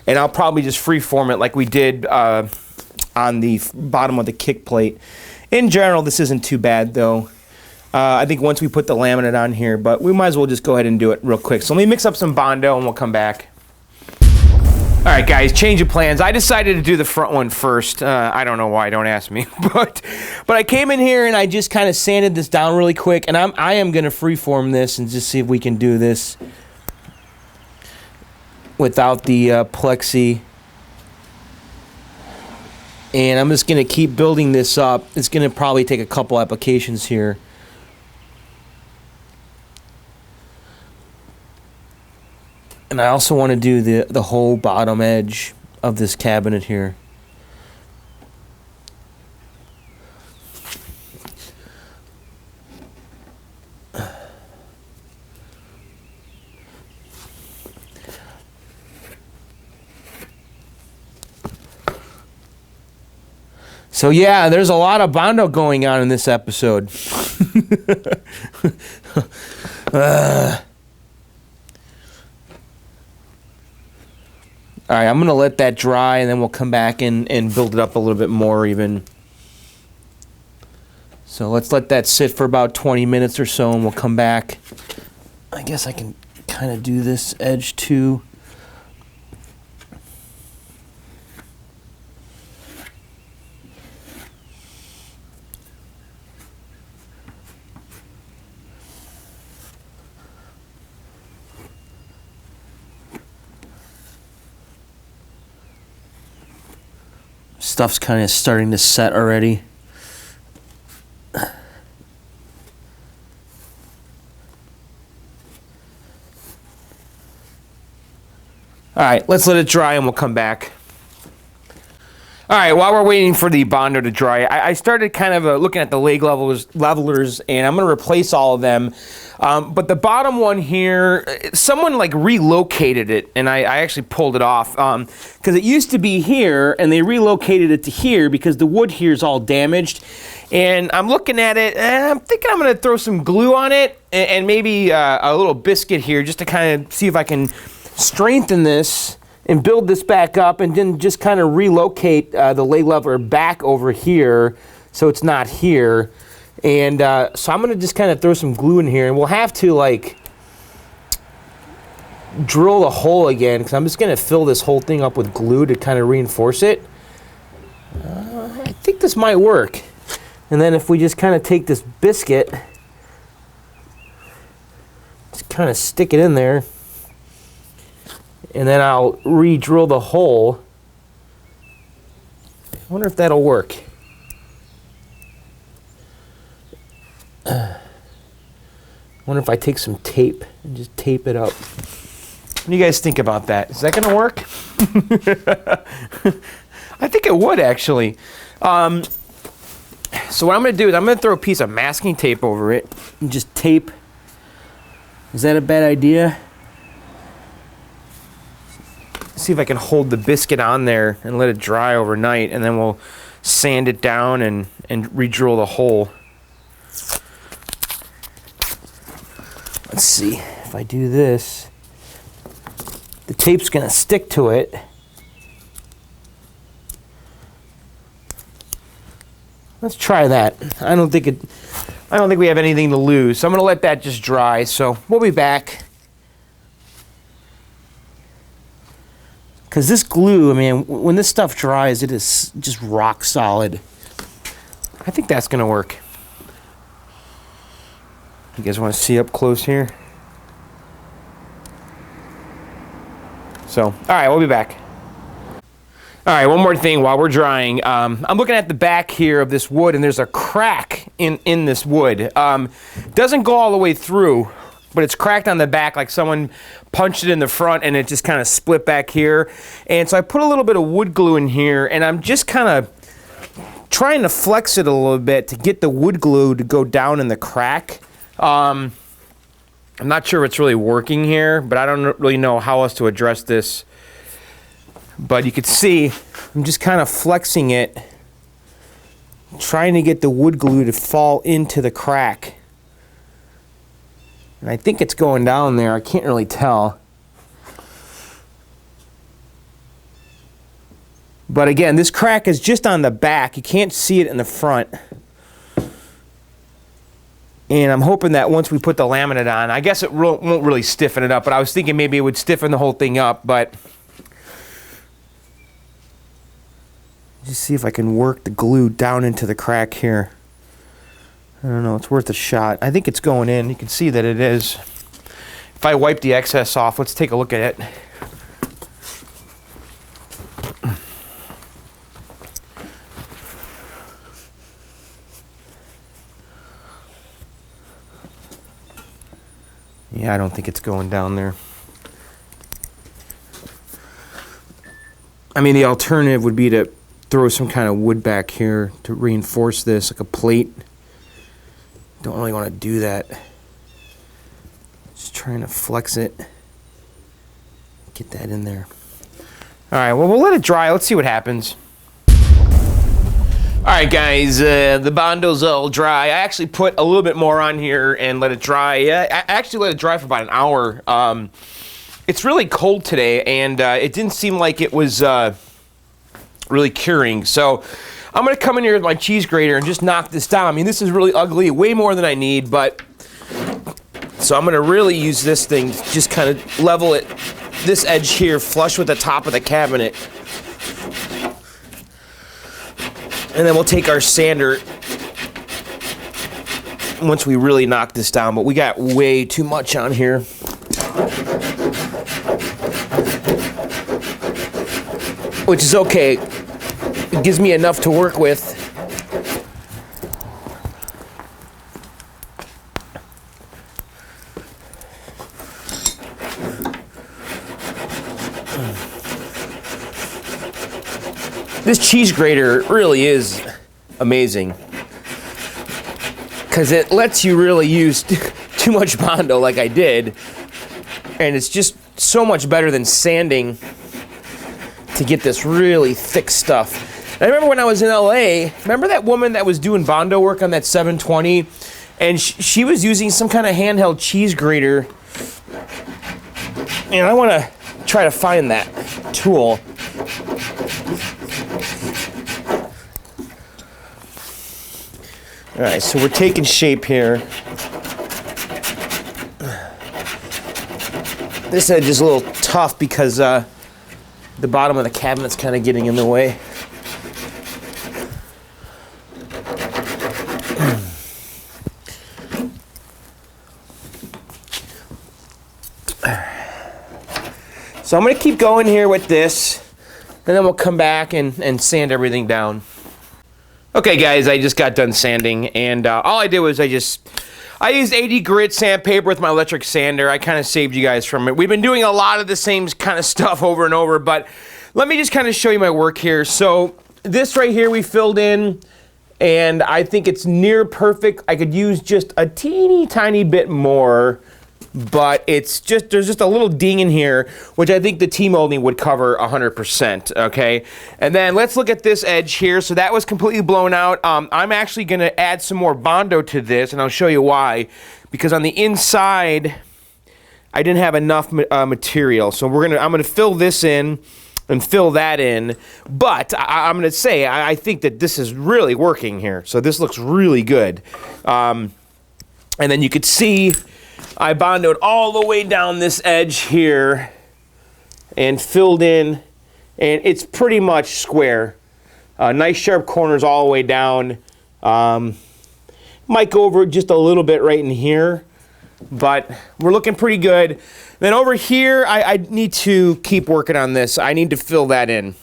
[SPEAKER 1] And I'll probably just freeform it like we did on the bottom of the kick plate. In general, this isn't too bad though. I think once we put the laminate on here, but we might as well just go ahead and do it real quick. So let me mix up some Bondo and we'll come back. All right, guys, change of plans. I decided to do the front one first. I don't know why, don't ask me. But I came in here and I just kind of sanded this down really quick. And I am going to freeform this and just see if we can do this without the plexi. And I'm just going to keep building this up. It's going to probably take a couple applications here. And I also want to do the whole bottom edge of this cabinet here. So yeah, there's a lot of Bondo going on in this episode. All right, I'm going to let that dry, and then we'll come back and build it up a little bit more even. So let's let that sit for about 20 minutes or so, and we'll come back. I guess I can kind of do this edge too. Stuff's kind of starting to set already. All right, let's let it dry and we'll come back. All right, while we're waiting for the Bondo to dry, I started kind of looking at the leg levelers, and I'm going to replace all of them. But the bottom one here, someone like relocated it, and I actually pulled it off because it used to be here, and they relocated it to here because the wood here is all damaged. And I'm looking at it, and I'm thinking I'm going to throw some glue on it and maybe a little biscuit here just to kind of see if I can strengthen this and build this back up, and then just kind of relocate the leg leveler back over here so it's not here. And so I'm going to just kind of throw some glue in here, and we'll have to like drill the hole again because I'm just going to fill this whole thing up with glue to kind of reinforce it. I think this might work. And then if we just kind of take this biscuit, just kind of stick it in there, and then I'll re-drill the hole. I wonder if that'll work. I wonder if I take some tape and just tape it up. What do you guys think about that? Is that going to work? I think it would, actually. So what I'm going to do is I'm going to throw a piece of masking tape over it and just tape. Is that a bad idea? See if I can hold the biscuit on there and let it dry overnight, and then we'll sand it down and re-drill the hole. Let's see if I do this. The tape's gonna stick to it. Let's try that. I don't think we have anything to lose, so I'm gonna let that just dry. So we'll be back.
[SPEAKER 2] Because this glue, I mean, when this stuff dries, it is just rock solid.
[SPEAKER 1] I think that's gonna work. You guys want to see up close here? So, all right, we'll be back. All right, one more thing while we're drying. I'm looking at the back here of this wood, and there's a crack in this wood. Doesn't go all the way through, but it's cracked on the back like someone punched it in the front, and it just kind of split back here. And so I put a little bit of wood glue in here, and I'm just kind of trying to flex it a little bit to get the wood glue to go down in the crack. I'm not sure if it's really working here, but I don't really know how else to address this. But you can see, I'm just kind of flexing it, trying to get the wood glue to fall into the crack. And I think it's going down there. I can't really tell. But again, this crack is just on the back. You can't see it in the front. And I'm hoping that once we put the laminate on, I guess it won't really stiffen it up, but I was thinking maybe it would stiffen the whole thing up, but just see if I can work the glue down into the crack here. I don't know, it's worth a shot. I think it's going in. You can see that it is. If I wipe the excess off, let's take a look at it. Yeah, I don't think it's going down there. I mean, the alternative would be to throw some kind of wood back here to reinforce this, like a plate. Don't really want to do that. Just trying to flex it. Get that in there. All right, well, we'll let it dry. Let's see what happens. All right, guys, the Bondo's all dry. I actually put a little bit more on here and let it dry. I actually let it dry for about an hour. It's really cold today, and it didn't seem like it was really curing. So I'm going to come in here with my cheese grater and just knock this down. I mean, this is really ugly, way more than I need, but so I'm going to really use this thing to just kind of level it, this edge here, flush with the top of the cabinet. And then we'll take our sander once we really knock this down, but we got way too much on here. Which is okay. It gives me enough to work with. This cheese grater really is amazing because it lets you really use too much Bondo like I did, and it's just so much better than sanding to get this really thick stuff. And I remember when I was in LA, remember that woman that was doing Bondo work on that 720, and she was using some kind of handheld cheese grater, and I want to try to find that tool. All right, so we're taking shape here. This edge is a little tough because the bottom of the cabinet's kind of getting in the way. So I'm going to keep going here with this, and then we'll come back and sand everything down. Okay, guys, I just got done sanding, and all I did was I used 80 grit sandpaper with my electric sander. I kind of saved you guys from it. We've been doing a lot of the same kind of stuff over and over, but let me just kind of show you my work here. So this right here we filled in, and I think it's near perfect. I could use just a teeny tiny bit more, but there's just a little ding in here, which I think the T-molding would cover 100%, okay? And then let's look at this edge here. So that was completely blown out. I'm actually gonna add some more Bondo to this, and I'll show you why. Because on the inside, I didn't have enough material. So I'm gonna fill this in and fill that in. But I'm gonna say, I think that this is really working here. So this looks really good. And then you could see, I Bondoed all the way down this edge here and filled in and it's pretty much square. Nice sharp corners all the way down. Might go over just a little bit right in here, but we're looking pretty good. Then over here, I need to keep working on this. I need to fill that in.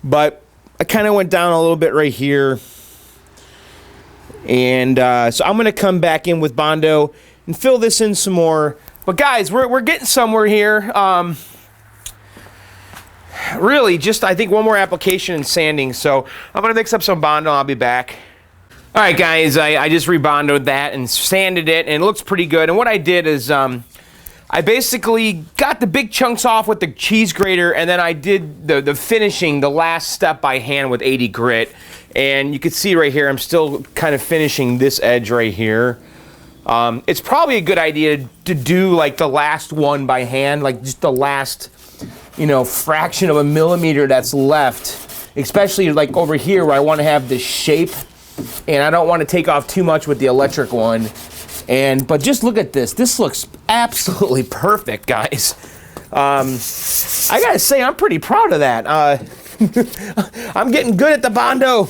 [SPEAKER 1] But I kind of went down a little bit right here. And so I'm going to come back in with Bondo and fill this in some more. But guys, we're getting somewhere here. Really, just I think one more application and sanding. So I'm going to mix up some Bondo and I'll be back. All right, guys, I just rebondoed that and sanded it, and it looks pretty good. And what I did is I basically got the big chunks off with the cheese grater, and then I did the finishing, the last step by hand with 80 grit. And you can see right here, I'm still kind of finishing this edge right here. It's probably a good idea to do like the last one by hand, like just the last, you know, fraction of a millimeter that's left, especially like over here where I want to have this shape. And I don't want to take off too much with the electric one. But just look at this. This looks absolutely perfect, guys. I gotta say, I'm pretty proud of that. I'm getting good at the Bondo.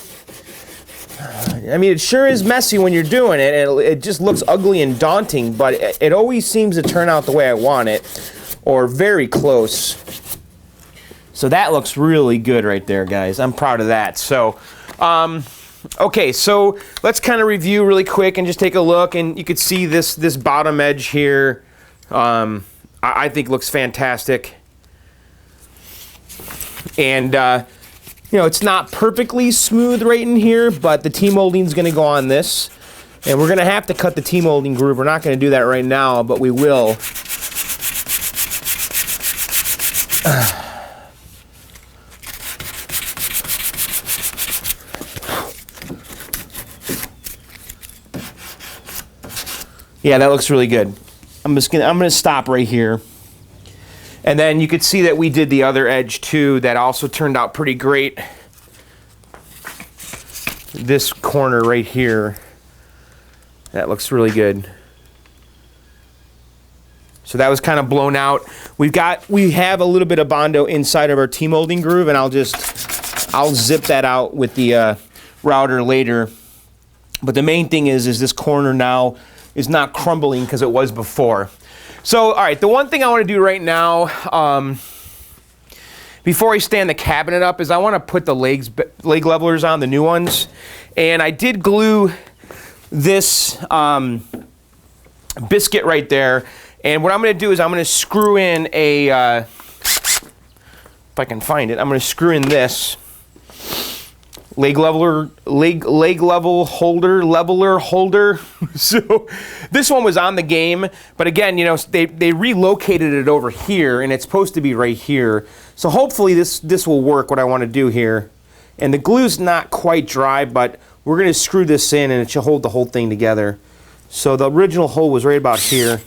[SPEAKER 1] I mean, it sure is messy when you're doing it. It just looks ugly and daunting, but it always seems to turn out the way I want it, or very close. So that looks really good right there, guys. I'm proud of that. So, okay, so let's kind of review really quick and just take a look, and you can see this bottom edge here. I think looks fantastic, and you know, it's not perfectly smooth right in here, but the T-molding is going to go on this, and we're going to have to cut the T-molding groove. We're not going to do that right now, but we will. Yeah, that looks really good. I'm gonna stop right here. And then you could see that we did the other edge too. That also turned out pretty great. This corner right here, that looks really good. So that was kind of blown out. We have a little bit of Bondo inside of our T-molding groove, and I'll zip that out with the router later. But the main thing is this corner now is not crumbling because it was before. So, all right, the one thing I want to do right now, before I stand the cabinet up, is I want to put the leg levelers on, the new ones. And I did glue this biscuit right there. And what I'm going to do is I'm going to screw in a, if I can find it, I'm going to screw in this leg leveler holder. So this one was on the game, but again, you know, they relocated it over here, and it's supposed to be right here. So hopefully this will work, what I want to do here. And the glue's not quite dry, but we're going to screw this in, and it should hold the whole thing together. So the original hole was right about here.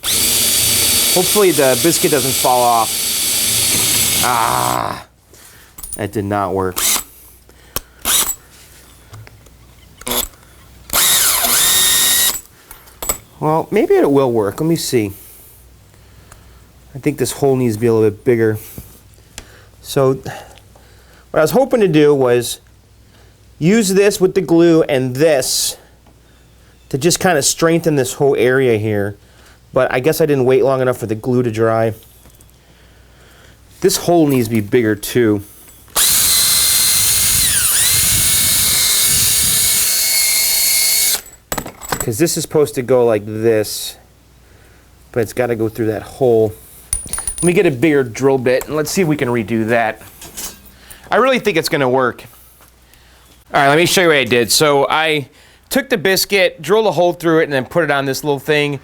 [SPEAKER 1] Hopefully the biscuit doesn't fall off. Ah, that did not work. Well, maybe it will work. Let me see. I think this hole needs to be a little bit bigger. So what I was hoping to do was use this with the glue and this to just kind of strengthen this whole area here. But I guess I didn't wait long enough for the glue to dry. This hole needs to be bigger too. Because this is supposed to go like this, but it's got to go through that hole. Let me get a bigger drill bit, and let's see if we can redo that. I really think it's going to work. All right, let me show you what I did. So I took the biscuit, drilled a hole through it, and then put it on this little thing.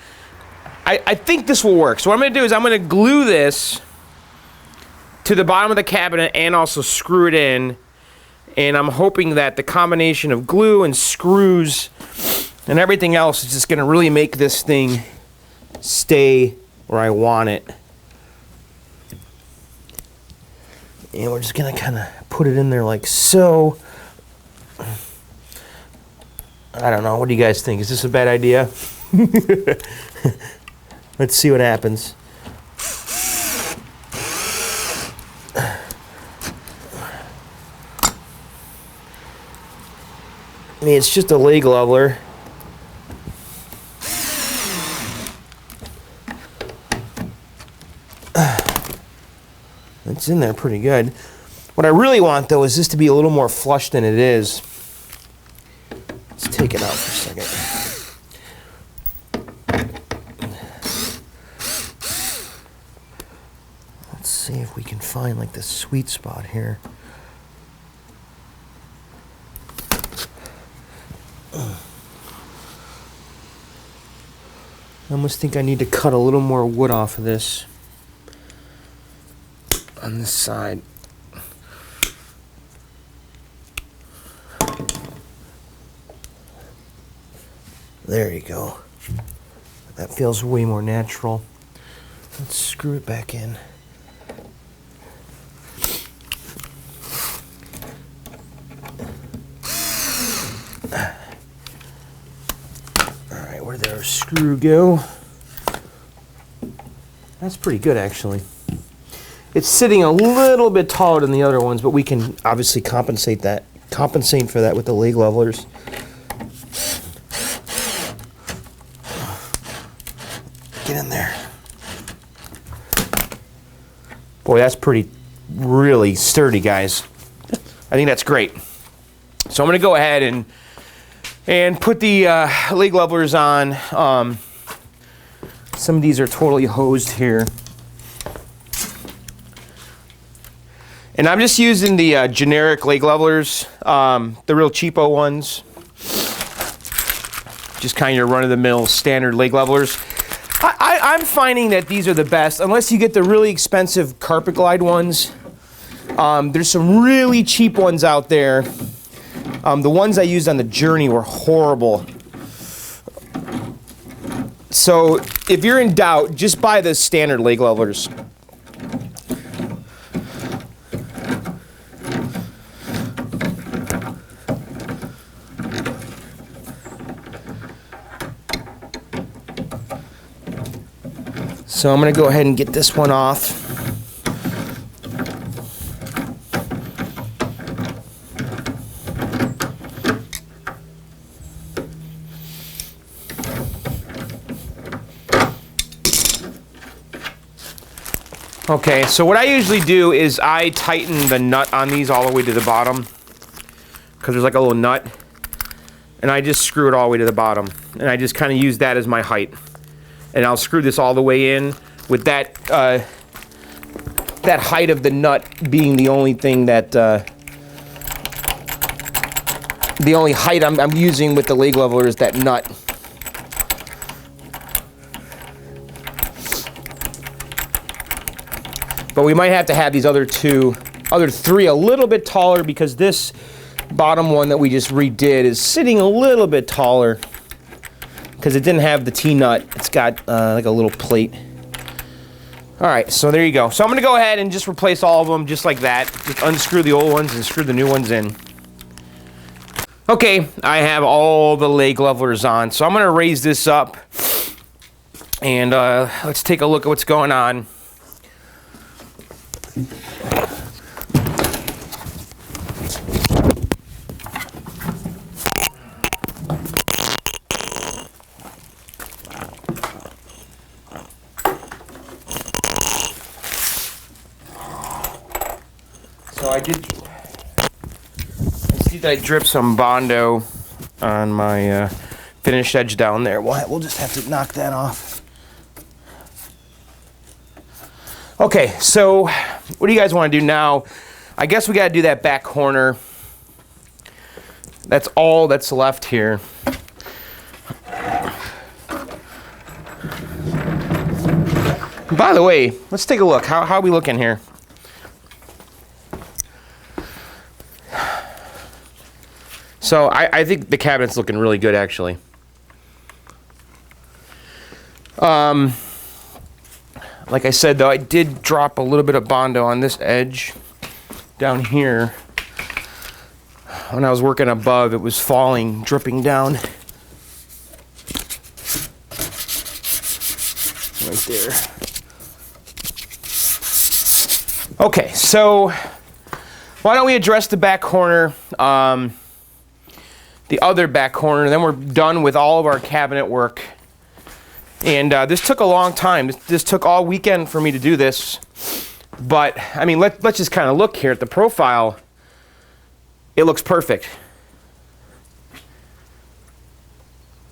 [SPEAKER 1] I think this will work. So what I'm going to do is I'm going to glue this to the bottom of the cabinet and also screw it in. And I'm hoping that the combination of glue and screws and everything else is just going to really make this thing stay where I want it. And we're just going to kind of put it in there like so. I don't know. What do you guys think? Is this a bad idea? Let's see what happens. mean, it's just a leg leveler. It's in there pretty good. What I really want, though, is this to be a little more flush than it is. Let's take it out for a second. Let's see if we can find, like, the sweet spot here. I almost think I need to cut a little more wood off of this on this side. There you go. That feels way more natural. Let's screw it back in. Alright, where'd our screw go? That's pretty good, actually. It's sitting a little bit taller than the other ones, but we can obviously compensate for that with the leg levelers. Get in there. Boy, that's really sturdy, guys. I think that's great. So I'm going to go ahead and put the leg levelers on. Some of these are totally hosed here. And I'm just using the generic leg levelers, the real cheapo ones. Just kind of your run-of-the-mill standard leg levelers. I'm finding that these are the best, unless you get the really expensive carpet glide ones. There's some really cheap ones out there. The ones I used on the Journey were horrible. So if you're in doubt, just buy the standard leg levelers. So I'm going to go ahead and get this one off. Okay, so what I usually do is I tighten the nut on these all the way to the bottom, because there's like a little nut, and I just screw it all the way to the bottom, and I just kind of use that as my height. And I'll screw this all the way in with that that height of the nut being the only thing that the only height I'm using with the leg leveler is that nut. But we might have to have these other three a little bit taller, because this bottom one that we just redid is sitting a little bit taller. Because it didn't have the T-nut. It's got like a little plate. Alright, so there you go. So I'm going to go ahead and just replace all of them just like that. Just unscrew the old ones and screw the new ones in. Okay, I have all the leg levelers on. So I'm going to raise this up. And let's take a look at what's going on. So I see that I dripped some Bondo on my finished edge down there. We'll just have to knock that off. Okay, so what do you guys want to do now? I guess we got to do that back corner. That's all that's left here. By the way, let's take a look. How are we looking here? So I think the cabinet's looking really good, actually. Like I said, though, I did drop a little bit of Bondo on this edge down here. When I was working above, it was falling, dripping down. Right there. Okay, so why don't we address the back corner? the other back corner, and then we're done with all of our cabinet work. And this took a long time. This took all weekend for me to do this. But, I mean, let's just kind of look here at the profile. It looks perfect.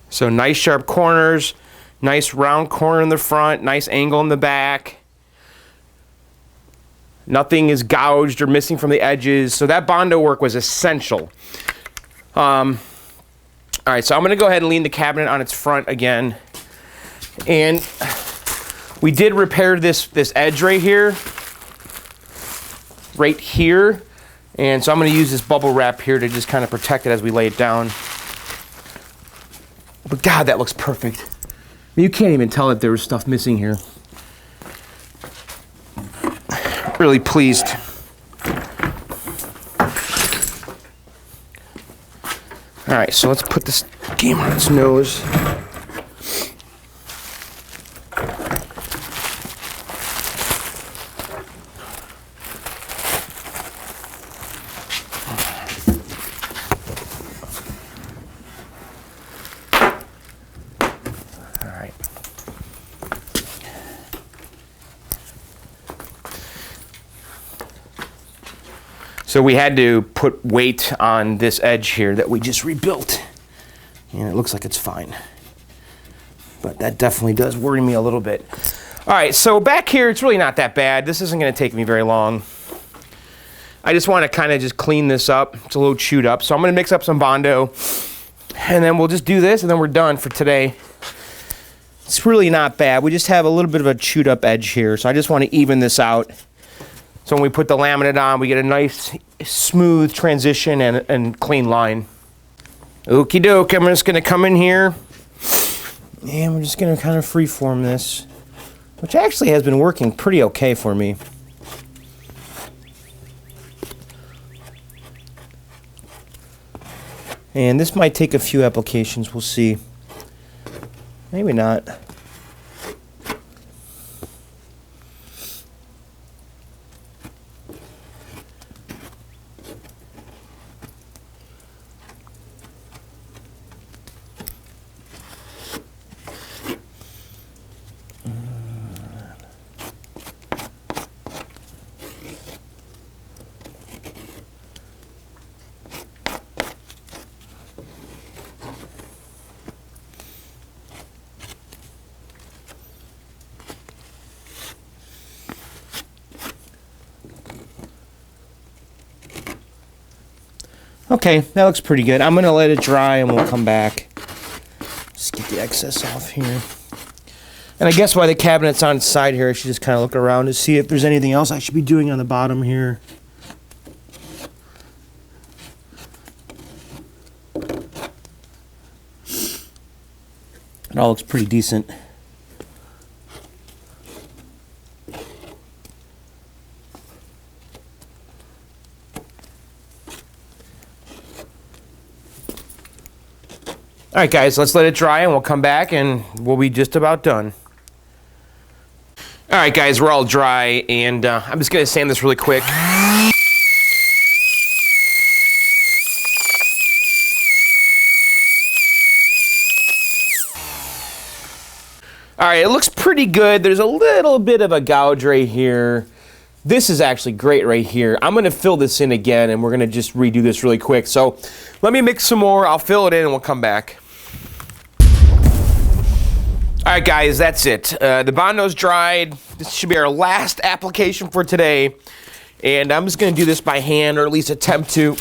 [SPEAKER 1] So nice sharp corners, nice round corner in the front, nice angle in the back. Nothing is gouged or missing from the edges. So that Bondo work was essential. All right, so I'm going to go ahead and lean the cabinet on its front again. And we did repair this edge right here. And so I'm going to use this bubble wrap here to just kind of protect it as we lay it down. But God, that looks perfect. You can't even tell if there was stuff missing here. Really pleased. All right, so let's put this game on its nose. So we had to put weight on this edge here that we just rebuilt. And it looks like it's fine. But that definitely does worry me a little bit. All right, so back here, it's really not that bad. This isn't going to take me very long. I just want to kind of just clean this up. It's a little chewed up. So I'm going to mix up some Bondo. And then we'll just do this, and then we're done for today. It's really not bad. We just have a little bit of a chewed up edge here. So I just want to even this out. So when we put the laminate on, we get a nice, smooth transition and clean line. Okie doke, I'm just gonna come in here, and we're just gonna kind of freeform this, which actually has been working pretty okay for me. And this might take a few applications, we'll see. Maybe not. Okay, that looks pretty good. I'm gonna let it dry and we'll come back. Just get the excess off here. And I guess while the cabinet's on its side here, I should just kind of look around to see if there's anything else I should be doing on the bottom here. It all looks pretty decent. All right, guys, let's let it dry and we'll come back and we'll be just about done. All right, guys, we're all dry, and I'm just going to sand this really quick. All right, it looks pretty good. There's a little bit of a gouge right here. This is actually great right here. I'm going to fill this in again, and we're going to just redo this really quick. So let me mix some more. I'll fill it in, and we'll come back. All right, guys, that's it. The Bondo's dried. This should be our last application for today. And I'm just going to do this by hand, or at least attempt to.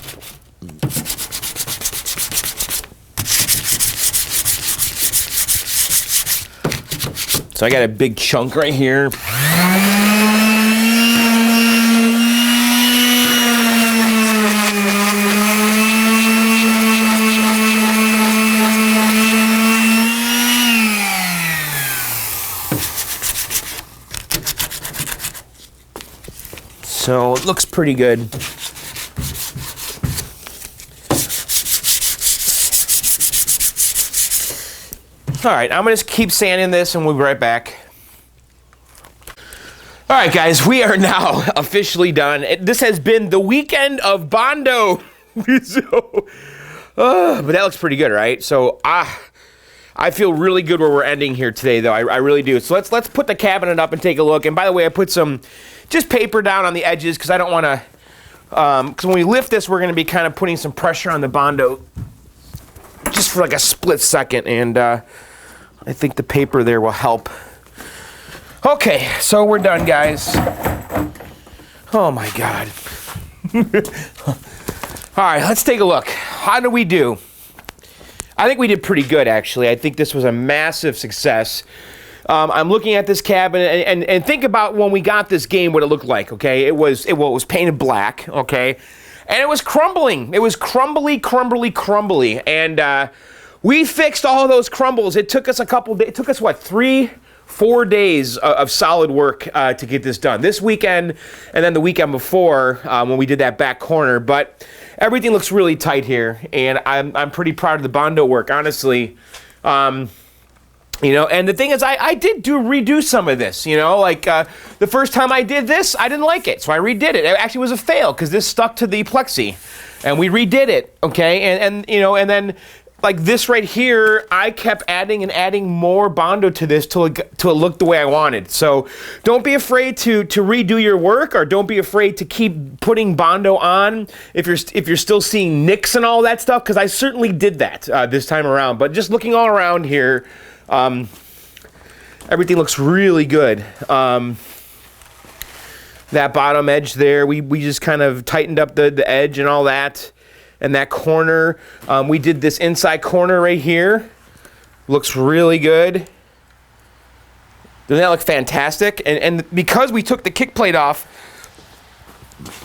[SPEAKER 1] So I got a big chunk right here. So it looks pretty good. All right, I'm gonna just keep sanding this and we'll be right back. All right, guys, we are now officially done. This has been the weekend of Bondo. So, But that looks pretty good, right? So I feel really good where we're ending here today, though. I really do. So let's put the cabinet up and take a look. And by the way, I put some just paper down on the edges because I don't want to. Because when we lift this, we're going to be kind of putting some pressure on the Bondo just for like a split second, and I think the paper there will help. Okay, so we're done, guys. Oh my God. All right, let's take a look. How did we do? I think we did pretty good, actually. I think this was a massive success. I'm looking at this cabinet, and think about when we got this game, what it looked like, okay? It was painted black, okay? And it was crumbling. It was crumbly, and we fixed all those crumbles. It took us a couple days. It took us, what, 3-4 days of solid work to get this done. This weekend, and then the weekend before when we did that back corner. But everything looks really tight here, and I'm pretty proud of the Bondo work, honestly. You know, and the thing is, I did redo some of this, you know, like the first time I did this, I didn't like it, so I redid it. It actually was a fail because this stuck to the plexi, and we redid it, okay, and you know, and then like this right here, I kept adding and adding more Bondo to this till it looked the way I wanted. So don't be afraid to redo your work, or don't be afraid to keep putting Bondo on if you're still seeing nicks and all that stuff, because I certainly did that this time around. But just looking all around here, everything looks really good. That bottom edge there, we just kind of tightened up the edge and all that. And that corner, we did this inside corner right here. Looks really good. Doesn't that look fantastic? And because we took the kick plate off,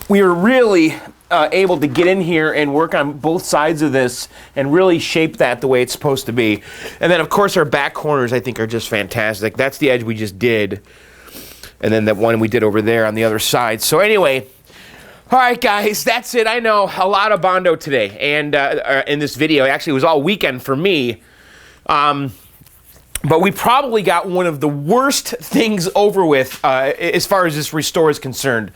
[SPEAKER 1] we were really able to get in here and work on both sides of this and really shape that the way it's supposed to be. And then, of course, our back corners, I think, are just fantastic. That's the edge we just did. And then that one we did over there on the other side. So anyway, all right, guys, that's it. I know, a lot of Bondo today. And in this video, actually, it was all weekend for me. But we probably got one of the worst things over with as far as this restore is concerned.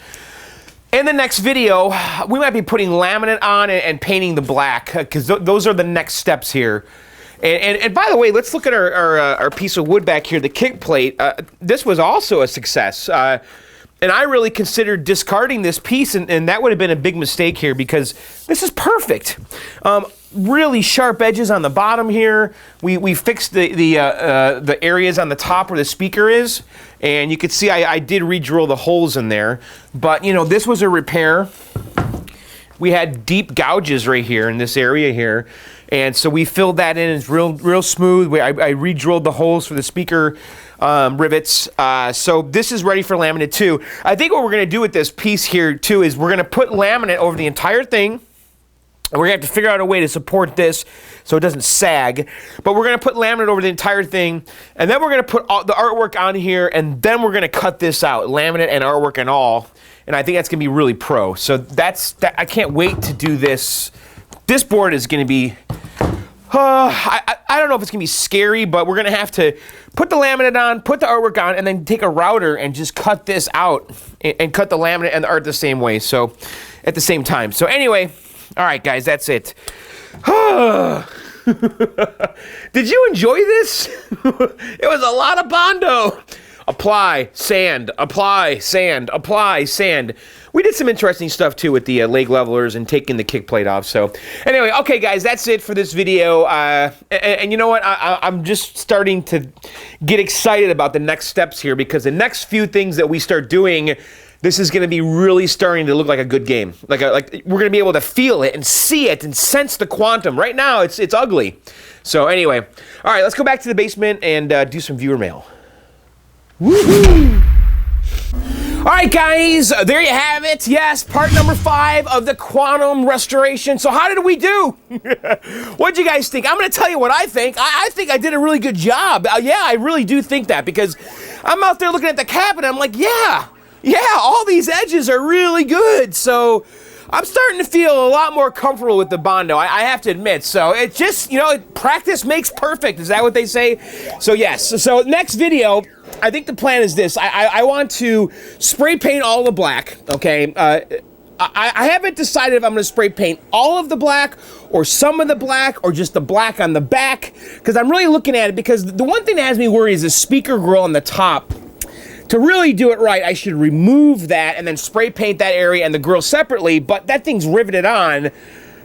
[SPEAKER 1] In the next video, we might be putting laminate on and painting the black, because those are the next steps here. And by the way, let's look at our piece of wood back here, the kick plate. This was also a success. And I really considered discarding this piece, and that would have been a big mistake here, because this is perfect. Really sharp edges on the bottom here. We fixed the areas on the top where the speaker is, and you can see I did re-drill the holes in there. But, you know, this was a repair. We had deep gouges right here in this area here, and so we filled that in. It's real smooth. I re-drilled the holes for the speaker rivets. So this is ready for laminate too. I think what we're going to do with this piece here too is we're going to put laminate over the entire thing. And we're going to have to figure out a way to support this so it doesn't sag. But we're going to put laminate over the entire thing. And then we're going to put all the artwork on here. And then we're going to cut this out. Laminate and artwork and all. And I think that's going to be really pro. So that. I can't wait to do this. This board is going to be... I don't know if it's going to be scary, but we're going to have to put the laminate on, put the artwork on, and then take a router and just cut this out and cut the laminate and the art the same way. So at the same time. So anyway... All right, guys, that's it. Did you enjoy this? It was a lot of Bondo. Apply, sand, apply, sand, apply, sand. We did some interesting stuff, too, with the leg levelers and taking the kick plate off. So anyway, okay, guys, that's it for this video. And you know what? I'm just starting to get excited about the next steps here, because the next few things that we start doing, this is going to be really starting to look like a good game. Like we're going to be able to feel it and see it and sense the quantum. Right now, it's ugly. So anyway, all right, let's go back to the basement and do some viewer mail. Woohoo! All right, guys, there you have it. Yes, part number 5 of the quantum restoration. So how did we do? What'd you guys think? I'm going to tell you what I think. I think I did a really good job. Yeah, I really do think that, because I'm out there looking at the cabinet. I'm like, yeah, all these edges are really good. So I'm starting to feel a lot more comfortable with the Bondo, I have to admit. So it just, you know, practice makes perfect. Is that what they say? So yes. So next video, I think the plan is this. I want to spray paint all the black, okay? I haven't decided if I'm going to spray paint all of the black or some of the black or just the black on the back, because I'm really looking at it, because the one thing that has me worried is the speaker grill on the top. To really do it right, I should remove that and then spray paint that area and the grill separately, but that thing's riveted on.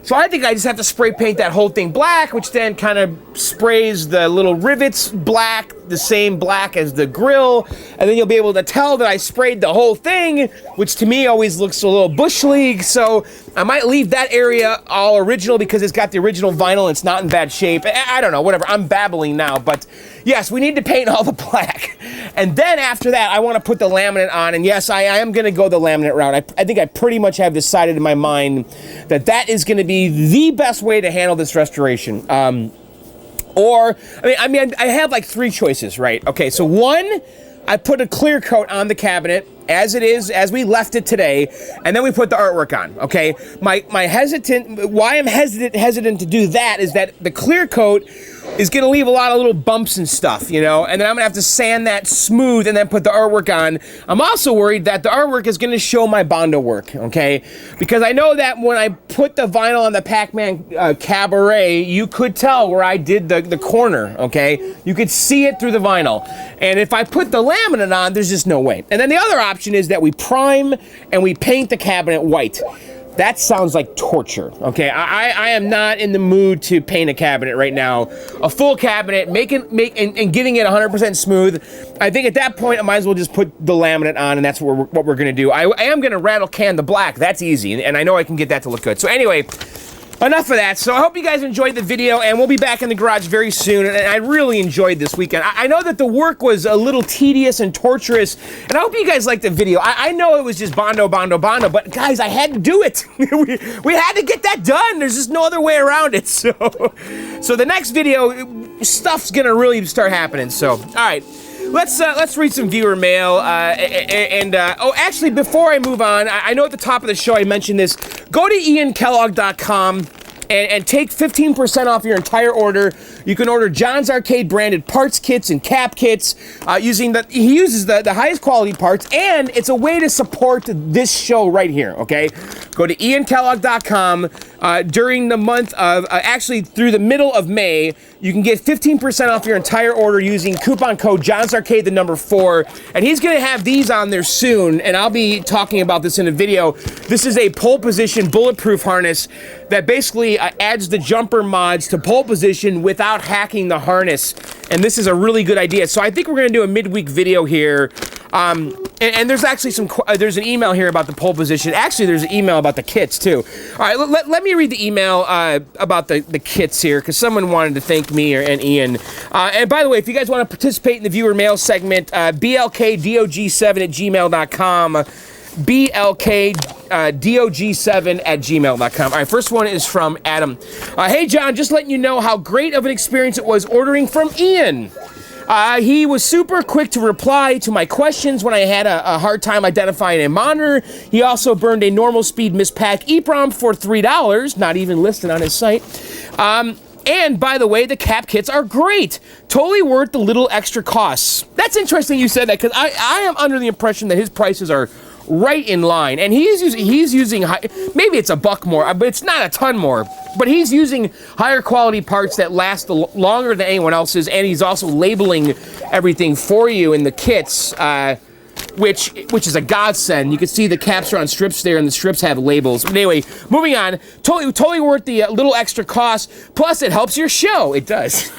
[SPEAKER 1] So I think I just have to spray paint that whole thing black, which then kind of sprays the little rivets black, the same black as the grill, and then you'll be able to tell that I sprayed the whole thing, which to me always looks a little Bush League. So I might leave that area all original because it's got the original vinyl and it's not in bad shape. I don't know, whatever, I'm babbling now, but yes, we need to paint all the black. And then after that, I want to put the laminate on, and yes, I am going to go the laminate route. I think I pretty much have decided in my mind that that is going to be the best way to handle this restoration. I have like 3 choices, right? Okay, so 1, I put a clear coat on the cabinet as it is, as we left it today, and then we put the artwork on, okay? Why I'm hesitant to do that is that the clear coat is gonna leave a lot of little bumps and stuff, you know, and then I'm gonna have to sand that smooth and then put the artwork on. I'm also worried that the artwork is gonna show my Bondo work, okay? Because I know that when I put the vinyl on the Pac-Man Cabaret, you could tell where I did the corner, okay? You could see it through the vinyl. And if I put the laminate on, there's just no way. And then the other option is that we prime and we paint the cabinet white. That sounds like torture, okay? I am not in the mood to paint a cabinet right now. A full cabinet, and getting it 100% smooth. I think at that point, I might as well just put the laminate on, and that's what we're gonna do. I am gonna rattle can the black. That's easy, and I know I can get that to look good. So anyway, enough of that. So I hope you guys enjoyed the video, and we'll be back in the garage very soon. And I really enjoyed this weekend. I know that the work was a little tedious and torturous, and I hope you guys liked the video. I know it was just Bondo, but guys, I had to do it. we had to get that done. There's just no other way around it. So the next video, stuff's gonna really start happening. So, all right. Let's read some viewer mail, actually, before I move on, I know at the top of the show I mentioned this. Go to iankellogg.com and take 15% off your entire order. You can order John's Arcade branded parts kits and cap kits he uses the highest quality parts, and it's a way to support this show right here, okay? Go to iankellogg.com during the month of, actually through the middle of May, you can get 15% off your entire order using coupon code John's Arcade, the number 4, and he's gonna have these on there soon, and I'll be talking about this in a video. This is a pole position bulletproof harness that basically adds the jumper mods to pole position without hacking the harness, and this is a really good idea. So I think we're gonna do a midweek video here. And there's actually there's an email here about the pole position. Actually, there's an email about the kits too. All right, let me read the email about the kits here, because someone wanted to thank me and Ian. And by the way, if you guys want to participate in the viewer mail segment, blkdog7@gmail.com. blkdog7@gmail.com. All right, first one is from Adam. Hey, John, just letting you know how great of an experience it was ordering from Ian. He was super quick to reply to my questions when I had a hard time identifying a monitor. He also burned a normal speed mispack EEPROM for $3, not even listed on his site. And by the way, the cap kits are great. Totally worth the little extra costs. That's interesting you said that, because I am under the impression that his prices are right in line, and he's using maybe it's $1 more, but it's not a ton more, but he's using higher quality parts that last longer than anyone else's, and he's also labeling everything for you in the kits, which is a godsend. You can see the caps are on strips there, and the strips have labels. But anyway, moving on. Totally worth the little extra cost. Plus, it helps your show. It does.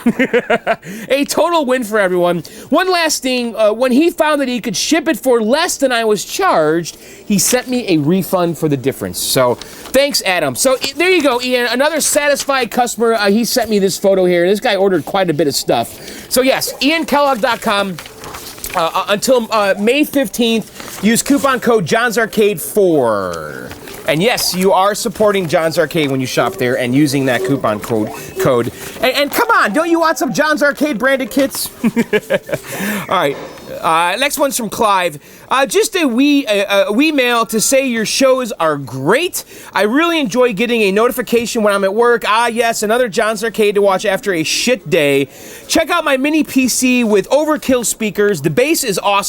[SPEAKER 1] A total win for everyone. One last thing. When he found that he could ship it for less than I was charged, he sent me a refund for the difference. So, thanks, Adam. So, there you go, Ian. Another satisfied customer. He sent me this photo here. This guy ordered quite a bit of stuff. So, yes, iankellogg.com. Until May 15th, use coupon code John's Arcade 4. And yes, you are supporting John's Arcade when you shop there and using that coupon code. And come on, don't you want some John's Arcade branded kits? All right. Next one's from Clive. Just a wee mail to say your shows are great. I really enjoy getting a notification when I'm at work. Yes, another John's Arcade to watch after a shit day. Check out my mini PC with overkill speakers. The bass is awesome.